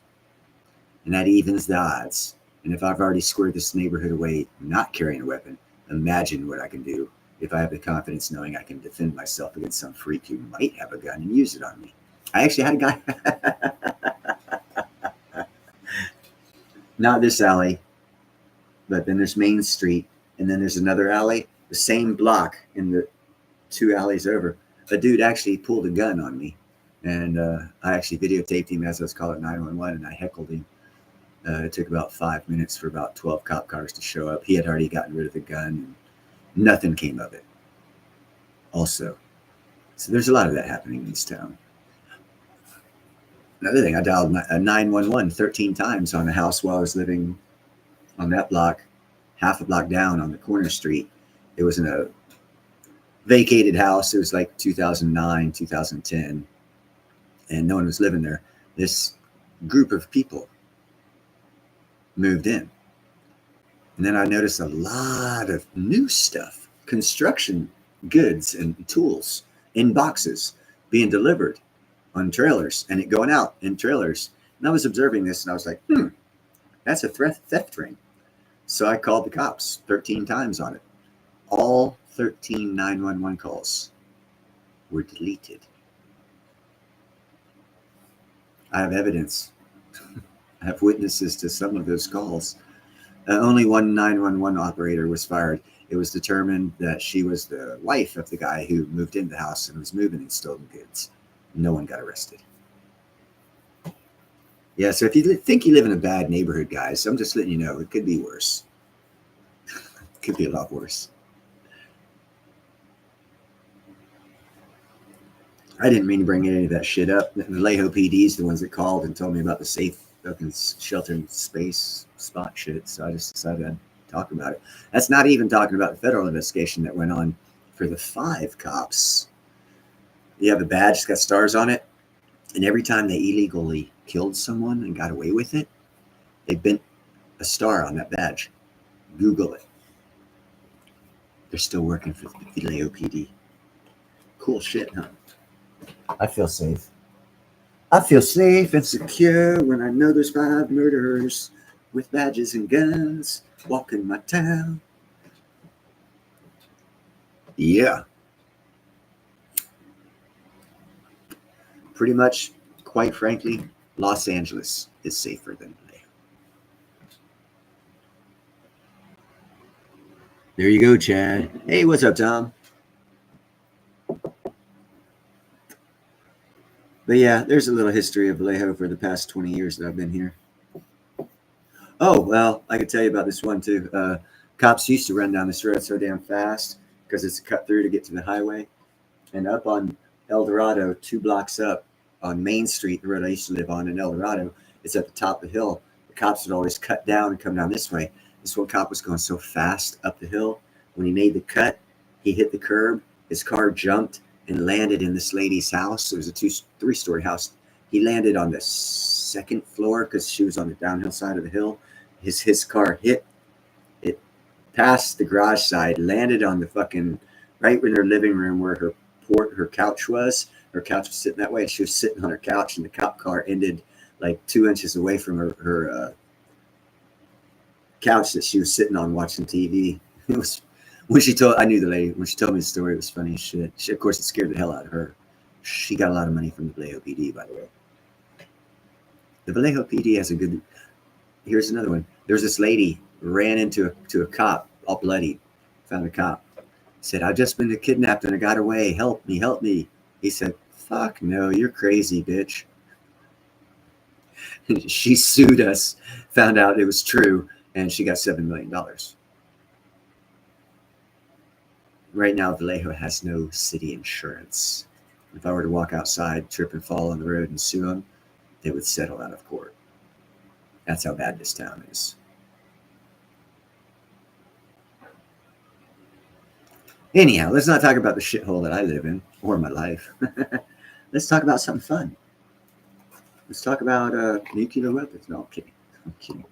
And that evens the odds. And if I've already squared this neighborhood away not carrying a weapon, imagine what I can do if I have the confidence knowing I can defend myself against some freak who might have a gun and use it on me. I actually had a guy, not this alley, but then there's Main Street, and then there's another alley, the same block in the 2 alleys over. A dude actually pulled a gun on me, and I actually videotaped him as I was calling 911, and I heckled him. It took about 5 minutes for about 12 cop cars to show up. He had already gotten rid of the gun, and nothing came of it. Also, so there's a lot of that happening in this town. Another thing, I dialed 911 13 times on a house while I was living on that block, half a block down on the corner street. It was in a vacated house. It was like 2009, 2010, and no one was living there. This group of people moved in. And then I noticed a lot of new stuff, construction goods and tools in boxes being delivered on trailers and it going out in trailers. And I was observing this and I was like, that's a theft ring. So I called the cops 13 times on it. All 13 911 calls were deleted. I have evidence. I have witnesses to some of those calls. Only one 911 operator was fired. It was determined that she was the wife of the guy who moved into the house and was moving in stolen goods. No one got arrested. Yeah, so if you think you live in a bad neighborhood, guys, I'm just letting you know, it could be worse. It could be a lot worse. I didn't mean to bring any of that shit up. The Vallejo PD is the ones that called and told me about the safe fucking shelter in space spot shit. So I just decided I'd talk about it. That's not even talking about the federal investigation that went on for the 5 cops. You have a badge that's got stars on it. And every time they illegally killed someone and got away with it, they bent a star on that badge. Google it. They're still working for the Vallejo PD. Cool shit, huh? I feel safe. I feel safe and secure when I know there's 5 murderers with badges and guns walking my town. Yeah. Pretty much, quite frankly, Los Angeles is safer than Vallejo. There you go, Chad. Hey, what's up, Tom? But yeah, there's a little history of Vallejo for the past 20 years that I've been here. Oh, well, I could tell you about this one too. Cops used to run down this road so damn fast because it's a cut through to get to the highway. And up on El Dorado, 2 blocks up on Main Street, the road I used to live on in El Dorado, it's at the top of the hill. The cops would always cut down and come down this way. This one cop was going so fast up the hill. When he made the cut, he hit the curb. His car jumped and landed in this lady's house. It was a 3-story house. He landed on the 2nd floor because she was on the downhill side of the hill. His car hit it, passed the garage side, landed on the fucking right in her living room where her couch was. Her couch was sitting that way. She was sitting on her couch, and the cop car ended like 2 inches away from her couch that she was sitting on watching TV. It was. I knew the lady, when she told me the story, it was funny as shit. Of course, it scared the hell out of her. She got a lot of money from the Vallejo PD, by the way. The Vallejo PD has a good, here's another one. There's this lady ran into a cop, all bloody, found a cop. Said, I've just been kidnapped and I got away. Help me, help me. He said, fuck no, you're crazy, bitch. She sued us, found out it was true, and she got $7 million. Right now, Vallejo has no city insurance. If I were to walk outside, trip and fall on the road and sue them, they would settle out of court. That's how bad this town is. Anyhow, let's not talk about the shithole that I live in or my life. Let's talk about something fun. Let's talk about nuclear weapons. No, I'm kidding. I'm kidding.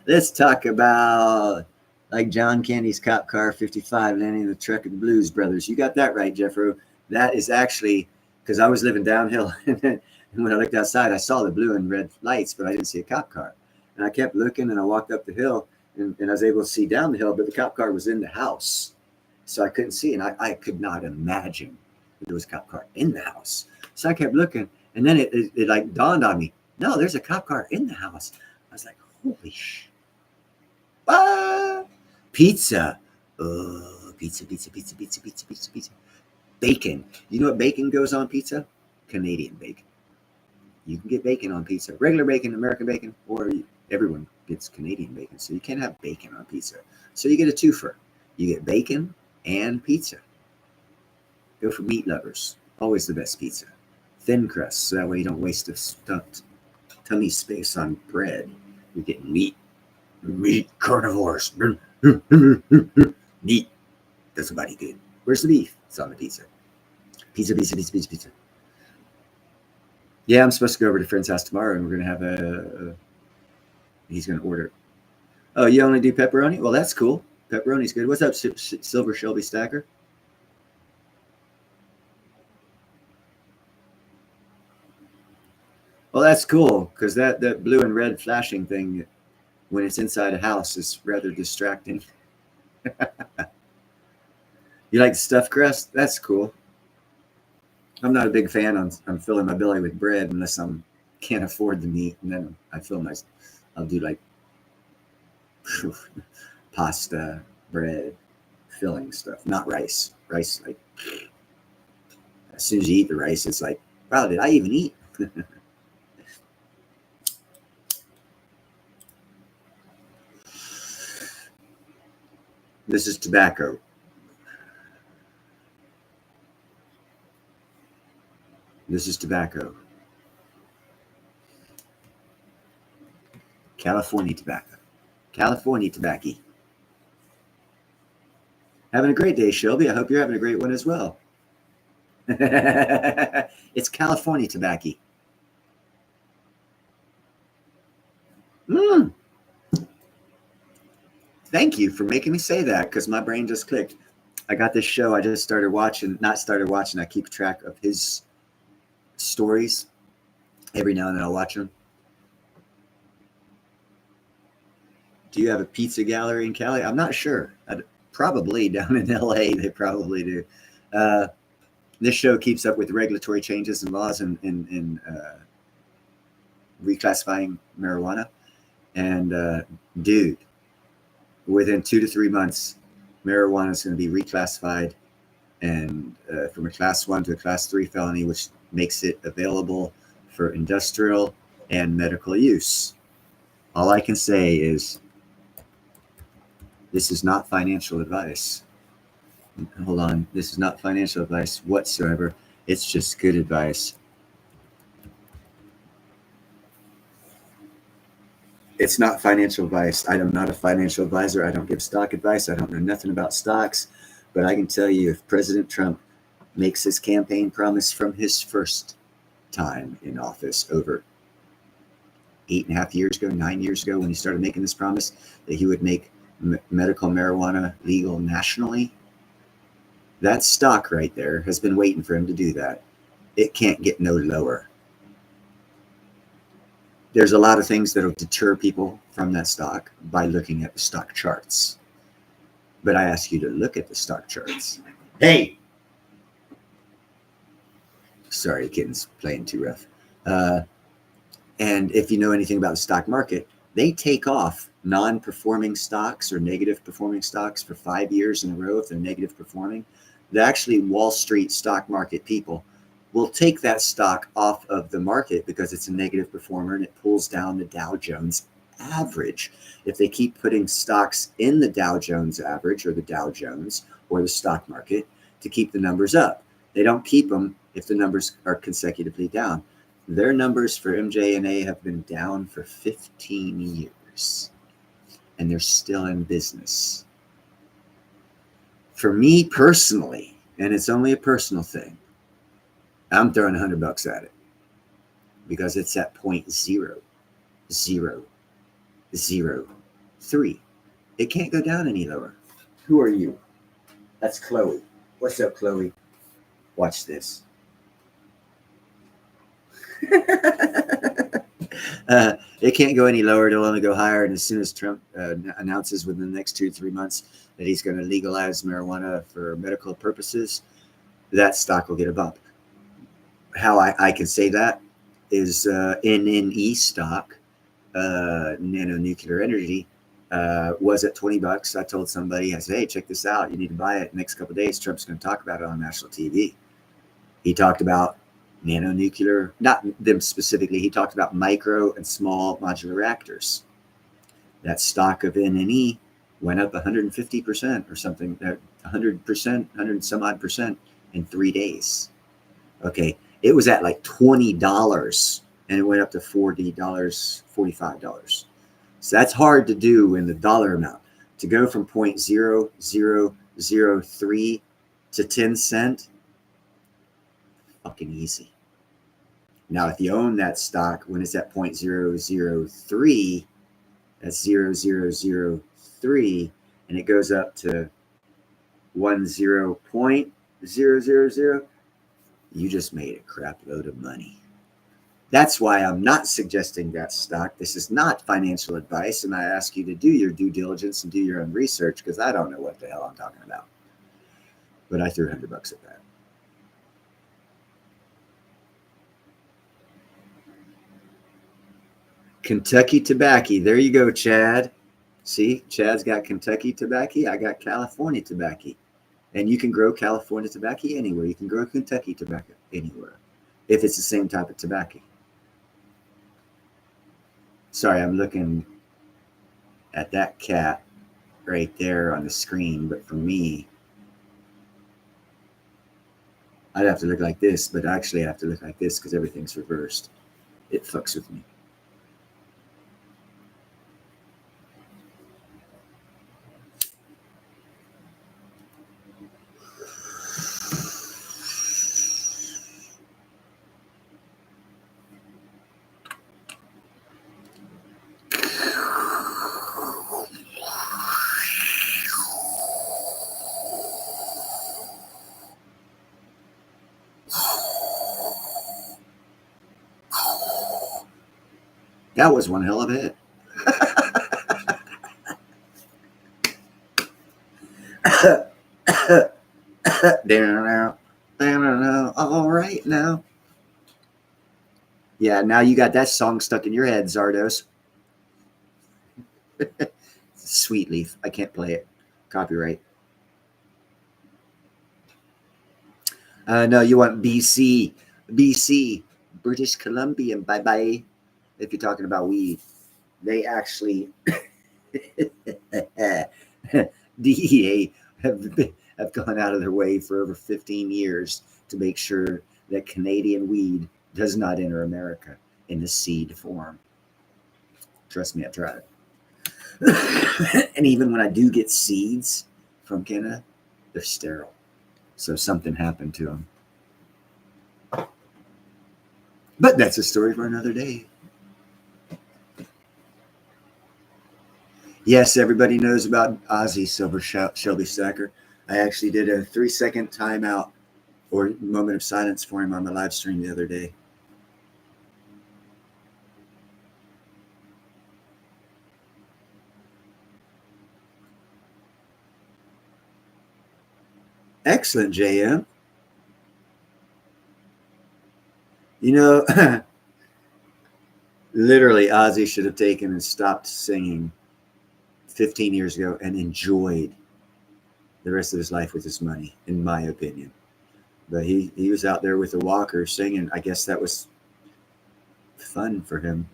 Let's talk about like John Candy's cop car 55 landing in the truck of the Blues Brothers. You got that right, Jeffro. That is actually because I was living downhill, and when I looked outside, I saw the blue and red lights, but I didn't see a cop car. And I kept looking, and I walked up the hill, and I was able to see down the hill, but the cop car was in the house, so I couldn't see, and I could not imagine there was a cop car in the house. So I kept looking, and then it like dawned on me, no, there's a cop car in the house. I was like, holy sh! Ah! Pizza. Oh, pizza. Bacon. You know what bacon goes on pizza? Canadian bacon. You can get bacon on pizza. Regular bacon, American bacon, or everyone gets Canadian bacon. So you can't have bacon on pizza. So you get a twofer. You get bacon and pizza. Go for meat lovers. Always the best pizza. Thin crust, so that way you don't waste the tummy space on bread. You're getting meat. Meat carnivores. Meat. That's somebody good. Where's the beef? It's on the pizza. Pizza. Yeah, I'm supposed to go over to a friend's house tomorrow, and we're going to have he's going to order. Oh, you only do pepperoni? Well, that's cool. Pepperoni's good. What's up, Silver Shelby Stacker? Well, that's cool, because that blue and red flashing thing, when it's inside a house, is rather distracting. You like stuffed crust? That's cool. I'm not a big fan on filling my belly with bread unless I can't afford the meat, and then I'll do like pasta, bread, filling stuff, not rice. Rice, like as soon as you eat the rice, it's like, wow, did I even eat? This is tobacco. This is tobacco. California tobacco. California tobacco. Having a great day, Shelby. I hope you're having a great one as well. It's California tobacco. Thank you for making me say that, because my brain just clicked. I got this show I just started watching. I keep track of his stories. Every now and then I'll watch them. Do you have a pizza gallery in Cali? I'm not sure. Probably down in LA, they probably do. This show keeps up with regulatory changes and laws in reclassifying marijuana. And dude, within 2 to 3 months, marijuana is going to be reclassified and from a class 1 to a class 3 felony, which makes it available for industrial and medical use. All I can say is this is not financial advice. Hold on. This is not financial advice whatsoever. It's just good advice. It's not financial advice. I am not a financial advisor. I don't give stock advice. I don't know nothing about stocks. But I can tell you, if President Trump makes his campaign promise from his first time in office over 8.5 years ago, 9 years ago, when he started making this promise that he would make medical marijuana legal nationally, that stock right there has been waiting for him to do that. It can't get no lower. There's a lot of things that will deter people from that stock by looking at the stock charts. But I ask you to look at the stock charts. Hey! Sorry, the kitten's playing too rough. And if you know anything about the stock market, they take off non-performing stocks or negative performing stocks for 5 years in a row if they're negative performing. Actually, Wall Street stock market people will take that stock off of the market because it's a negative performer and it pulls down the Dow Jones average. If they keep putting stocks in the Dow Jones average or the Dow Jones or the stock market to keep the numbers up, they don't keep them if the numbers are consecutively down. Their numbers for MJNA have been down for 15 years and they're still in business. for me personally, and it's only a personal thing, I'm throwing $100 at it because it's at 0.0003. It can't go down any lower. Who are you? That's Chloe. What's up, Chloe? Watch this. It can't go any lower. It'll only go higher. And as soon as Trump announces within the next 2 to 3 months that he's going to legalize marijuana for medical purposes, that stock will get a bump. How I can say that is NNE stock, Nano Nuclear Energy, was at $20. I told somebody, I said, hey, check this out. You need to buy it. Next couple of days, Trump's going to talk about it on national TV. He talked about nano nuclear, not them specifically. He talked about micro and small modular reactors. That stock of NNE went up 150% or something, 100%, 100 some odd percent in 3 days. Okay. It was at like $20 and it went up to $40, $45. So that's hard to do in the dollar amount. To go from 0.0003 to 10 cents, fucking easy. Now, if you own that stock when it's at 0.003, that's 0.003, and it goes up to 10.000, you just made a crap load of money. That's why I'm not suggesting that stock. This is not financial advice, and I ask you to do your due diligence and do your own research because I don't know what the hell I'm talking about. But I threw $100 at that. Kentucky tobacco. There you go, Chad. See, Chad's got Kentucky tobacco. I got California tobacco. And you can grow California tobacco anywhere. You can grow Kentucky tobacco anywhere if it's the same type of tobacco. Sorry, I'm looking at that cat right there on the screen. But for me, I'd have to look like this. But actually, I have to look like this because everything's reversed. It fucks with me. That was one hell of a hit. All right now. Yeah, now you got that song stuck in your head, Zardos. Sweet Leaf. I can't play it. Copyright. No, you want BC. BC. British Columbian. Bye-bye. If you're talking about weed, they actually DEA have gone out of their way for over 15 years to make sure that Canadian weed does not enter America in the seed form. Trust me, I tried it. And even when I do get seeds from Canada, they're sterile. So something happened to them. But that's a story for another day. Yes, everybody knows about Ozzy Silver Shelby Stacker. I actually did a 3-second timeout or moment of silence for him on the live stream the other day. Excellent, JM. You know, literally, Ozzy should have taken and stopped singing 15 years ago and enjoyed the rest of his life with his money, in my opinion. But he was out there with a walker singing. I guess that was fun for him.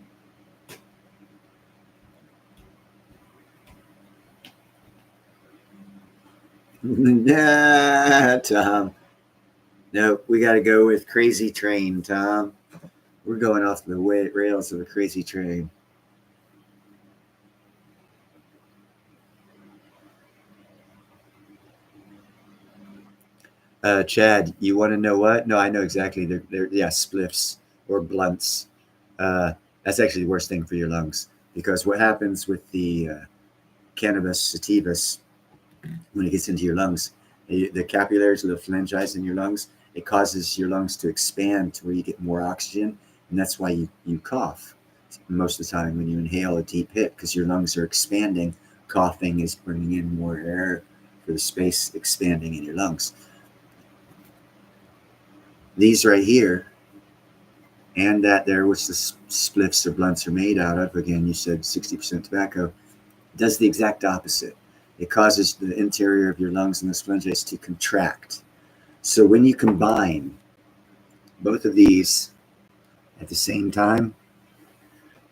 Nah, Tom. No, we got to go with Crazy Train, Tom. We're going off the rails of a Crazy Train. Chad, you want to know what? No, I know exactly. They're spliffs or blunts. That's actually the worst thing for your lungs, because what happens with the cannabis sativas when it gets into your lungs, the capillaries, the phalanges in your lungs, it causes your lungs to expand to where you get more oxygen, and that's why you cough most of the time when you inhale a deep hit, because your lungs are expanding. Coughing is bringing in more air for the space expanding in your lungs. These right here, and that there, which the spliffs or blunts are made out of, again, you said 60% tobacco, does the exact opposite. It causes the interior of your lungs and the phalanges to contract. So when you combine both of these at the same time,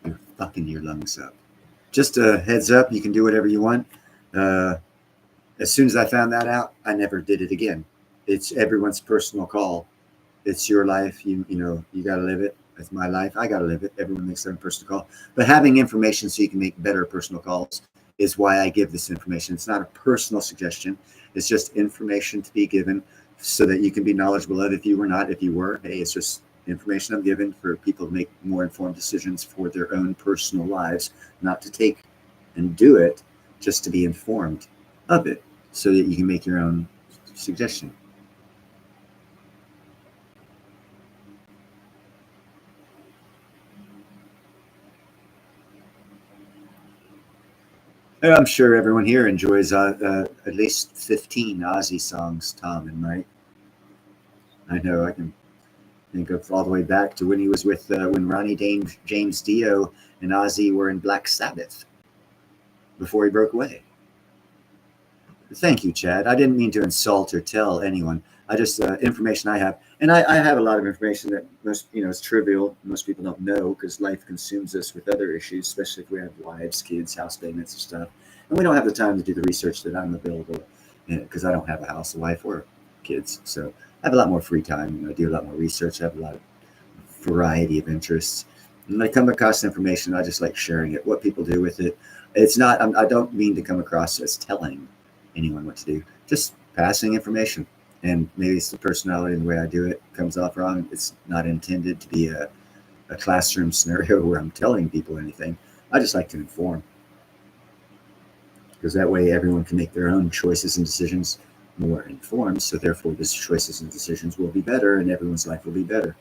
you're fucking your lungs up. Just a heads up, you can do whatever you want. As soon as I found that out, I never did it again. It's everyone's personal call. It's your life. You got to live it. It's my life. I got to live it. Everyone makes their own personal call. But having information so you can make better personal calls is why I give this information. It's not a personal suggestion. It's just information to be given so that you can be knowledgeable of. If you were not, if you were, hey, it's just information I'm given for people to make more informed decisions for their own personal lives, not to take and do it, just to be informed of it so that you can make your own suggestion. I'm sure everyone here enjoys at least 15 Ozzy songs, Tom and Mike. I know I can think of all the way back to when he was with, when Ronnie James Dio and Ozzy were in Black Sabbath before he broke away. Thank you, Chad. I didn't mean to insult or tell anyone. I just, information I have. And I have a lot of information that most, is trivial. Most people don't know because life consumes us with other issues, especially if we have wives, kids, house payments and stuff. And we don't have the time to do the research that I'm available because I don't have a house, a wife, or kids. So I have a lot more free time. I do a lot more research. I have a lot of variety of interests. And when I come across information, I just like sharing it, what people do with it. It's not, I don't mean to come across as telling anyone what to do, just passing information. And maybe it's the personality and the way I do it comes off wrong. It's not intended to be a classroom scenario where I'm telling people anything. I just like to inform. Because that way everyone can make their own choices and decisions more informed. So therefore, those choices and decisions will be better and everyone's life will be better.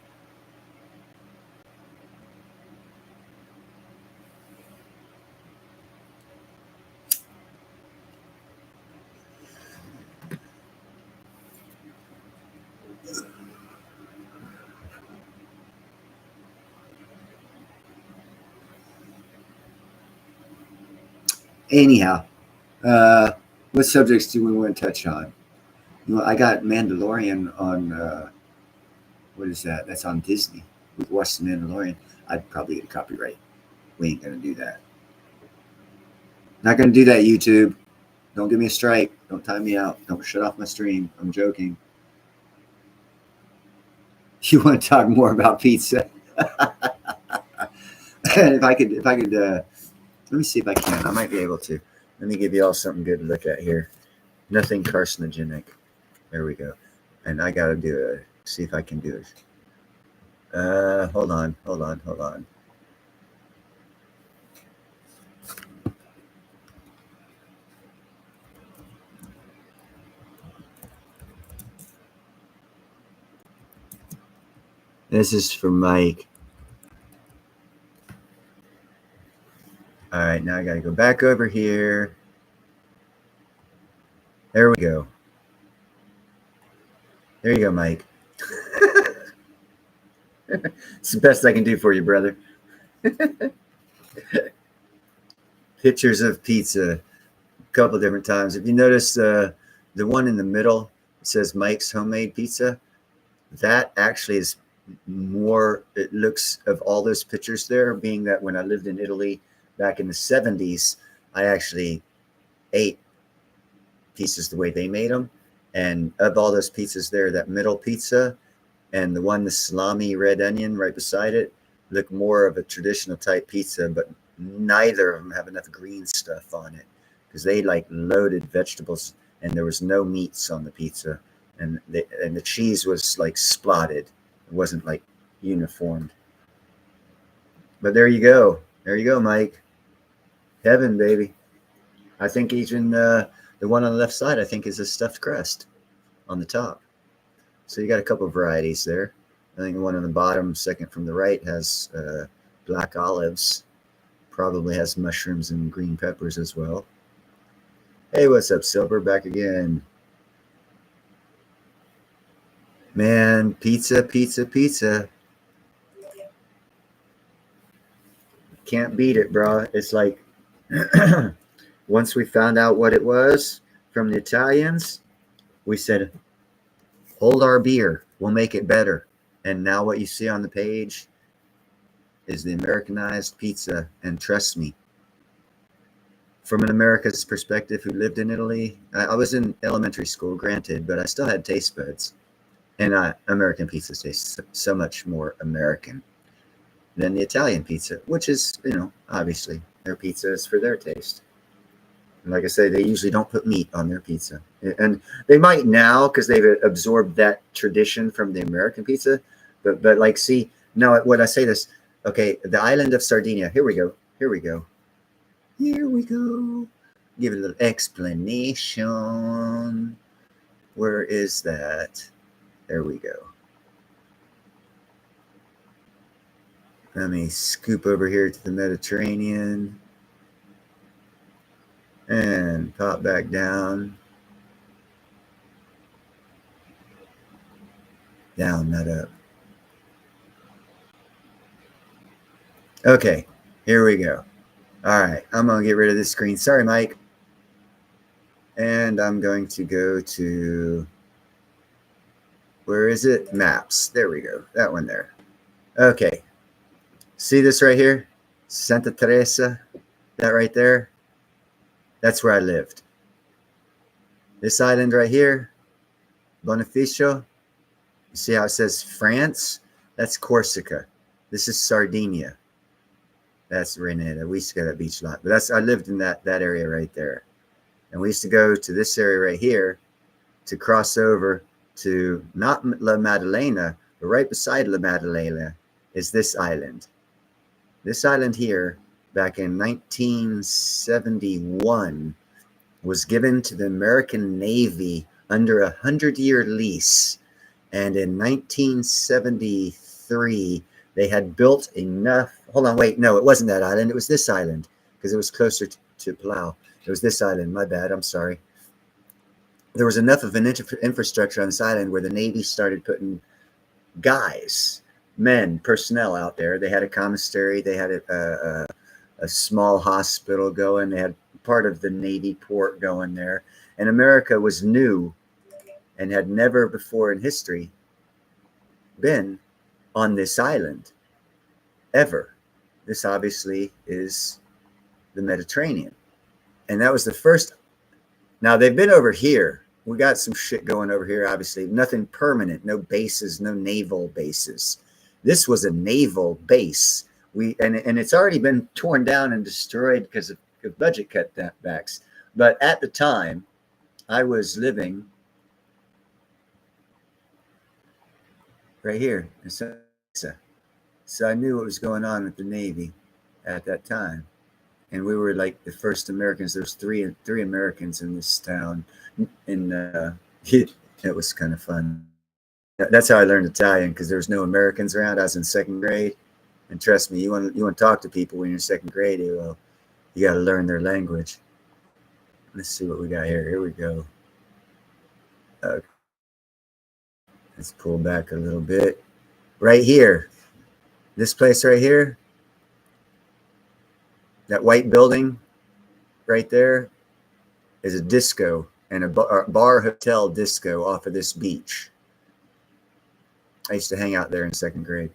Anyhow, what subjects do we want to touch on? I got Mandalorian on, what is that? That's on Disney. We've watched The Mandalorian. I'd probably get a copyright. We ain't going to do that. Not going to do that, YouTube. Don't give me a strike. Don't time me out. Don't shut off my stream. I'm joking. You want to talk more about pizza? If I could, let me see if I can. I might be able to. Let me give you all something good to look at here. Nothing carcinogenic. There we go. And I got to do it. See if I can do it. Hold on. This is for Mike. All right, now I got to go back over here. There we go. There you go, Mike. It's the best I can do for you, brother. Pictures of pizza a couple different times. If you notice the one in the middle, it says Mike's Homemade Pizza. That actually is more, it looks, of all those pictures there, being that when I lived in Italy back in the 70s, I actually ate pizzas the way they made them. And of all those pizzas there, that middle pizza and the one, the salami red onion right beside it, look more of a traditional type pizza, but neither of them have enough green stuff on it because they like loaded vegetables and there was no meats on the pizza. and the cheese was like spotted. It wasn't like uniformed. But there you go. There you go, Mike. Heaven, baby. I think even the one on the left side, I think, is a stuffed crust on the top. So you got a couple of varieties there. I think the one on the bottom, second from the right, has black olives. Probably has mushrooms and green peppers as well. Hey, what's up, Silver? Back again. Man, pizza, pizza, pizza. Can't beat it, bro. It's like once we found out what it was from the Italians, we said, hold our beer. We'll make it better. And now what you see on the page is the Americanized pizza. And trust me, from an America's perspective who lived in Italy, I was in elementary school, granted, but I still had taste buds. And American pizza tastes so much more American than the Italian pizza, which is, obviously their pizza is for their taste. And like I say, they usually don't put meat on their pizza. And they might now because they've absorbed that tradition from the American pizza. But like, see, now when I say this, okay, the island of Sardinia, here we go. Give it a little explanation. Where is that? There we go. Let me scoop over here to the Mediterranean and pop back down. Down, not up. Okay, here we go. All right, I'm going to get rid of this screen. Sorry, Mike. And I'm going to go to, where is it? Maps. There we go. That one there. Okay. See this right here? Santa Teresa. That right there. That's where I lived. This island right here, Bonifacio. You see how it says France? That's Corsica. This is Sardinia. That's Renata. We used to go to that beach a lot. But I lived in that area right there. And we used to go to this area right here to cross over to not La Maddalena, but right beside La Maddalena is this island. This island here, back in 1971, was given to the American Navy under a 100-year lease. And in 1973, they had built enough. Hold on, wait, no, it wasn't that island. It was this island because it was closer to Palau. It was this island. My bad. I'm sorry. There was enough of an infrastructure on this island where the Navy started putting guys, men, personnel out there. They had a commissary. They had a small hospital going. They had part of the Navy port going there. And America was new and had never before in history been on this island ever. This obviously is the Mediterranean. And that was the first. Now they've been over here. We got some shit going over here, obviously. Nothing permanent, no bases, no naval bases. This was a naval base. And it's already been torn down and destroyed because of budget cutbacks. But at the time, I was living right here in Santa. So I knew what was going on with the Navy at that time. And we were like the first Americans. There's three Americans in this town. And it was kind of fun. That's how I learned Italian, because there was no Americans around. I was in second grade. And trust me, you want to talk to people when you're in second grade, well, you got to learn their language. Let's see what we got here. Here we go. Let's pull back a little bit. Right here. This place right here. That white building right there is a disco and a bar hotel disco off of this beach. I used to hang out there in second grade.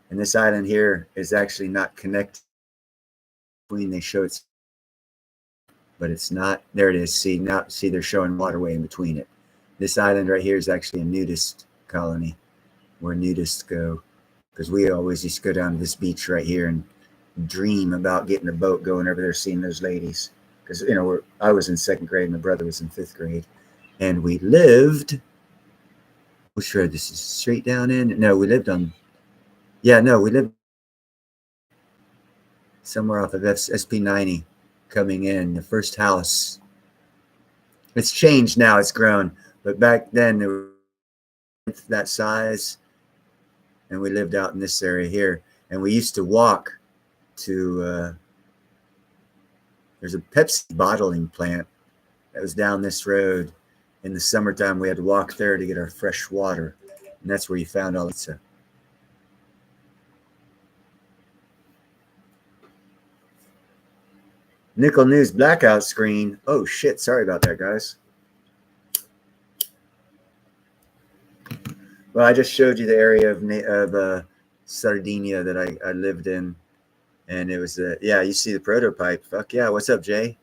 And this island here is actually not connected between. They show it's, but it's not. There it is. See, they're showing waterway in between it. This island right here is actually a nudist colony where nudists go, because we always used to go down to this beach right here and dream about getting a boat, going over there, seeing those ladies. Because I was in second grade, my brother was in fifth grade, and we lived Which road? This is straight down in? No, we lived on. Yeah, no, we lived somewhere off of SP 90 coming in. The first house. It's changed now. It's grown. But back then, it was that size. And we lived out in this area here. And we used to walk to, there's a Pepsi bottling plant that was down this road. In the summertime, we had to walk there to get our fresh water. And that's where you found all this. Nickel News blackout screen. Oh, shit. Sorry about that, guys. Well, I just showed you the area of Sardinia that I lived in. And it was, yeah, you see the prototype. Fuck yeah. What's up, Jay?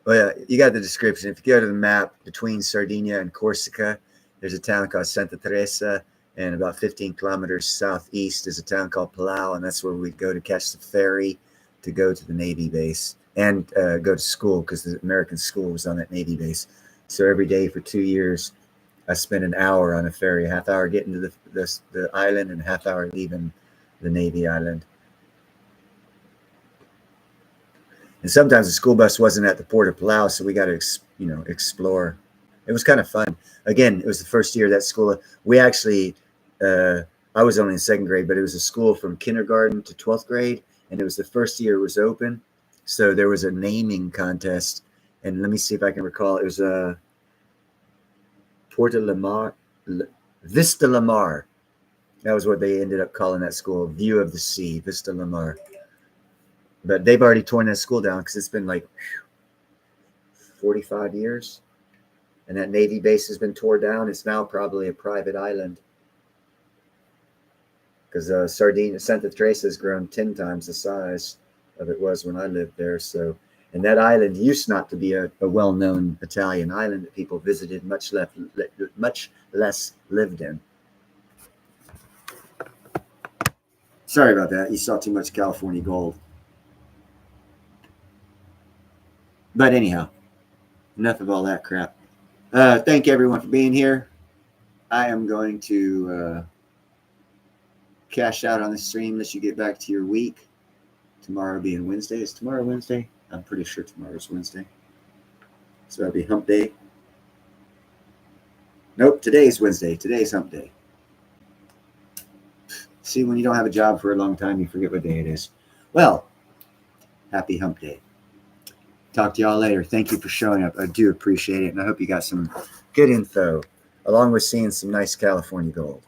Well, yeah, you got the description. If you go to the map between Sardinia and Corsica, there's a town called Santa Teresa, and about 15 kilometers southeast is a town called Palau, and that's where we'd go to catch the ferry to go to the Navy base and go to school, because the American school was on that Navy base. So every day for 2 years, I spent an hour on a ferry, a half hour getting to the island and a half hour leaving the Navy island. And sometimes the school bus wasn't at the port of Palau, so we got to, explore. It was kind of fun. Again, it was the first year of that school. We actually, I was only in second grade, but it was a school from kindergarten to 12th grade, and it was the first year it was open. So there was a naming contest, and let me see if I can recall. It was Porta Lamar, Vista Lamar. That was what they ended up calling that school, View of the Sea, Vista Lamar. But they've already torn that school down because it's been like 45 years. And that Navy base has been torn down. It's now probably a private island. Because Sardinia, Santa Teresa has grown 10 times the size of it was when I lived there. So, and that island used not to be a well-known Italian island that people visited, much less lived in. Sorry about that. You saw too much California gold. But anyhow, enough of all that crap. Thank everyone for being here. I am going to cash out on the stream unless you get back to your week. Tomorrow being Wednesday. Is tomorrow Wednesday? I'm pretty sure tomorrow's Wednesday. So that'll be hump day. Nope, today's Wednesday. Today's hump day. See, when you don't have a job for a long time, you forget what day it is. Well, happy hump day. Talk to y'all later. Thank you for showing up. I do appreciate it. And I hope you got some good info, along with seeing some nice California gold.